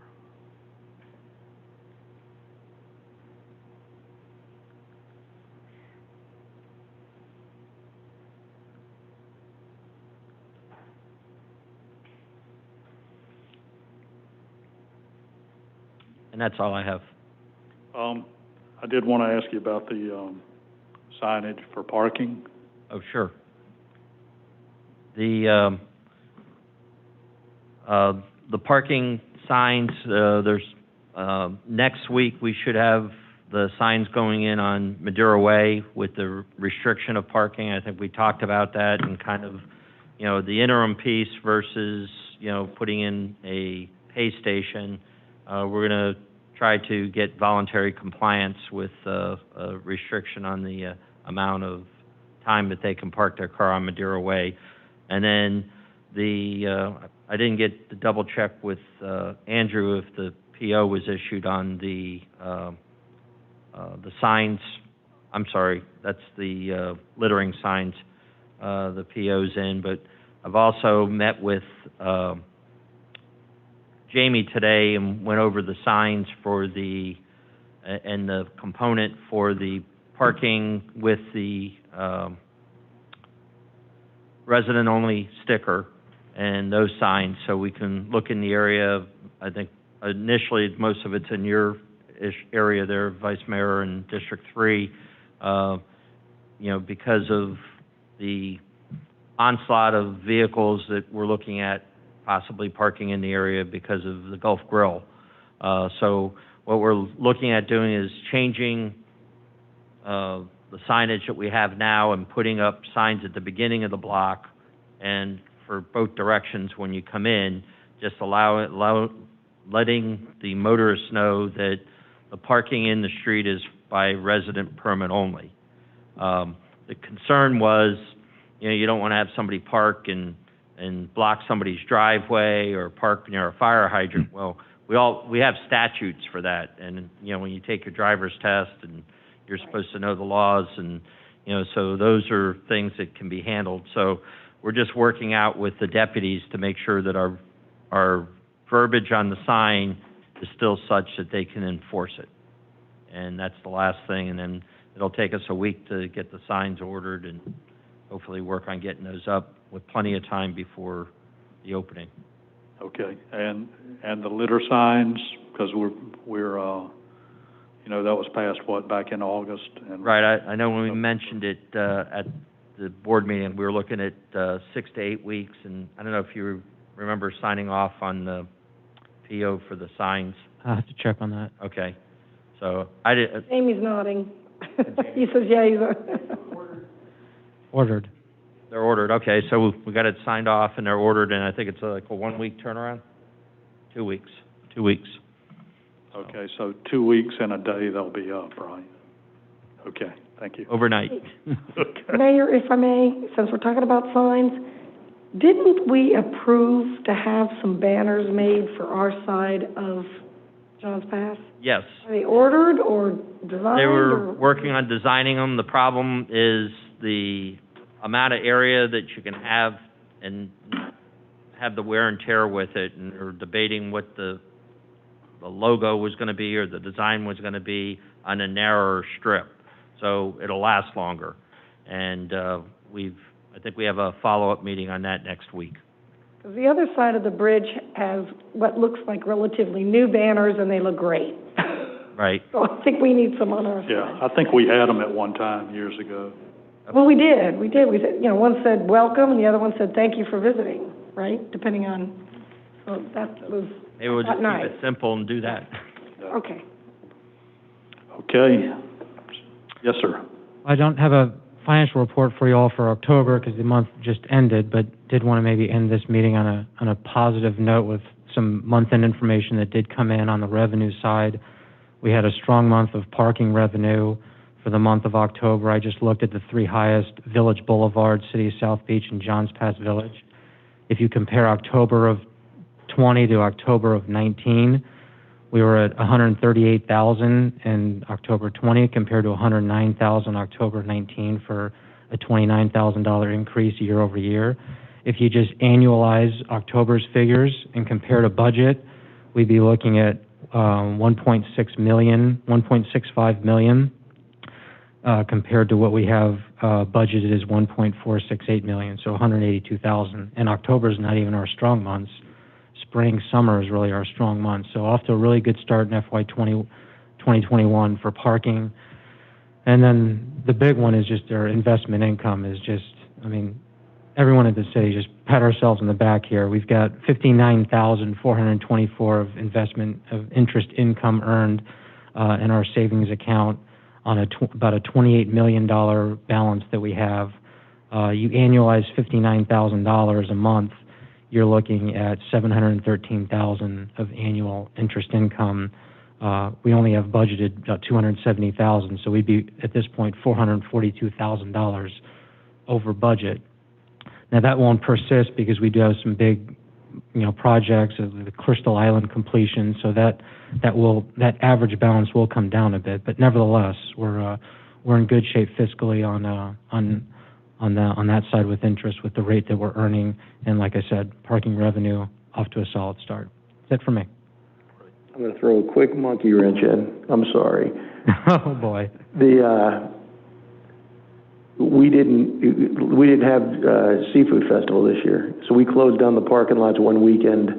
And that's all I have. I did want to ask you about the, signage for parking. Oh, sure. The parking signs, next week, we should have the signs going in on Madeira Way with the restriction of parking. I think we talked about that and kind of, you know, the interim piece versus, you know, putting in a pay station. We're going to try to get voluntary compliance with a restriction on the amount of time that they can park their car on Madeira Way. And then I didn't get to double check with Andrew if the PO was issued on the signs. I'm sorry, that's the littering signs, the PO's in. But I've also met with Jamie today and went over the signs for and the component for the parking with the resident-only sticker and those signs, so we can look in the area. I think initially most of it's in your area there, Vice Mayor, and District 3. Because of the onslaught of vehicles that we're looking at possibly parking in the area because of the Gulf Grill. So what we're looking at doing is changing the signage that we have now and putting up signs at the beginning of the block and for both directions when you come in, just letting the motorists know that the parking in the street is by resident permit only. The concern was, you don't want to have somebody park and block somebody's driveway or park near a fire hydrant. Well, we have statutes for that, and when you take your driver's test, and you're supposed to know the laws, and so those are things that can be handled. So we're just working out with the deputies to make sure that our verbiage on the sign is still such that they can enforce it. And that's the last thing, and then it'll take us a week to get the signs ordered and hopefully work on getting those up with plenty of time before the opening. Okay, and the litter signs, because we're that was passed, back in August? And right, I know when we mentioned it at the board meeting, we were looking at 6 to 8 weeks, and I don't know if you remember signing off on the PO for the signs. I'll have to check on that. Okay, so I did. Amy's nodding. He says, yeah, he's Ordered. They're ordered, okay, so we got it signed off and they're ordered, and I think it's like a 1 week turnaround? 2 weeks. 2 weeks. Okay, so 2 weeks and a day they'll be up, right? Okay, thank you. Overnight. Okay. Mayor, if I may, since we're talking about signs, didn't we approve to have some banners made for our side of Johns Pass? Yes. Are they ordered or designed? They were working on designing them. The problem is the amount of area that you can have and have the wear and tear with it, and we're debating what the logo was going to be or the design was going to be on a narrower strip, so it'll last longer. And I think we have a follow-up meeting on that next week. Because the other side of the bridge has what looks like relatively new banners, and they look great. Right. So I think we need some on our side. Yeah, I think we had them at one time years ago. Well, we did. We said, one said welcome, and the other one said thank you for visiting, right? Depending on, so that was Maybe we'll just nice. keep it simple and do that. Okay. Okay. Yes, sir. I don't have a financial report for you all for October because the month just ended, but did want to maybe end this meeting on a positive note with some month-end information that did come in on the revenue side. We had a strong month of parking revenue for the month of October. I just looked at the three highest: Village Boulevard, City of South Beach, and Johns Pass Village. If you compare October of 20 to October of 19, we were at 138,000 in October 20 compared to 109,000 October 19 for a $29,000 increase year over year. If you just annualize October's figures and compare to budget, we'd be looking at 1.65 million compared to what we have budgeted is 1.468 million, so 182,000. And October is not even our strong months. Spring, summer is really our strong months. So off to a really good start in FY 2021 for parking. And then the big one is just our investment income is just, everyone at the city just pat ourselves on the back here. We've got 59,424 of interest income earned in our savings account on about a $28 million balance that we have. You annualize $59,000 a month, you're looking at $713,000 of annual interest income. We only have budgeted about $270,000, so we'd be, at this point, $442,000 over budget. Now, that won't persist because we do have some big, projects, the Crystal Island completion, so that average balance will come down a bit. But nevertheless, we're in good shape fiscally on that side with interest, with the rate that we're earning, and like I said, parking revenue off to a solid start. That's it for me. I'm going to throw a quick monkey wrench in. I'm sorry. Oh, boy. We didn't have seafood festival this year, so we closed down the parking lots one weekend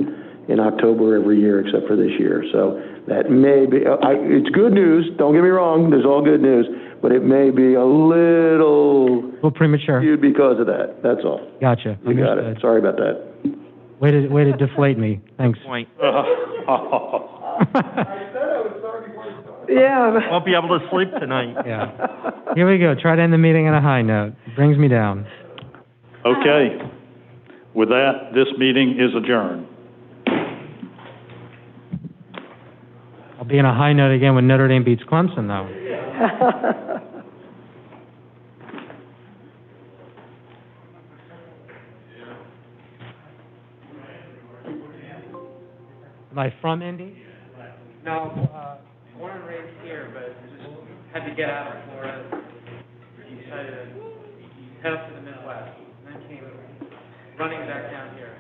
in October every year except for this year. So that may be, it's good news, don't get me wrong, there's all good news, but it may be a little premature skewed because of that, that's all. Gotcha. You got it, sorry about that. Way to deflate me, thanks. Point. Yeah. Won't be able to sleep tonight. Yeah. Here we go, try to end the meeting on a high note. Brings me down. Okay. With that, this meeting is adjourned. I'll be in a high note again when Notre Dame beats Clemson, though. Am I from Indy? No, born and raised here, but just had to get out of Florida. Decided to head up to the Midwest, and then came running back down here.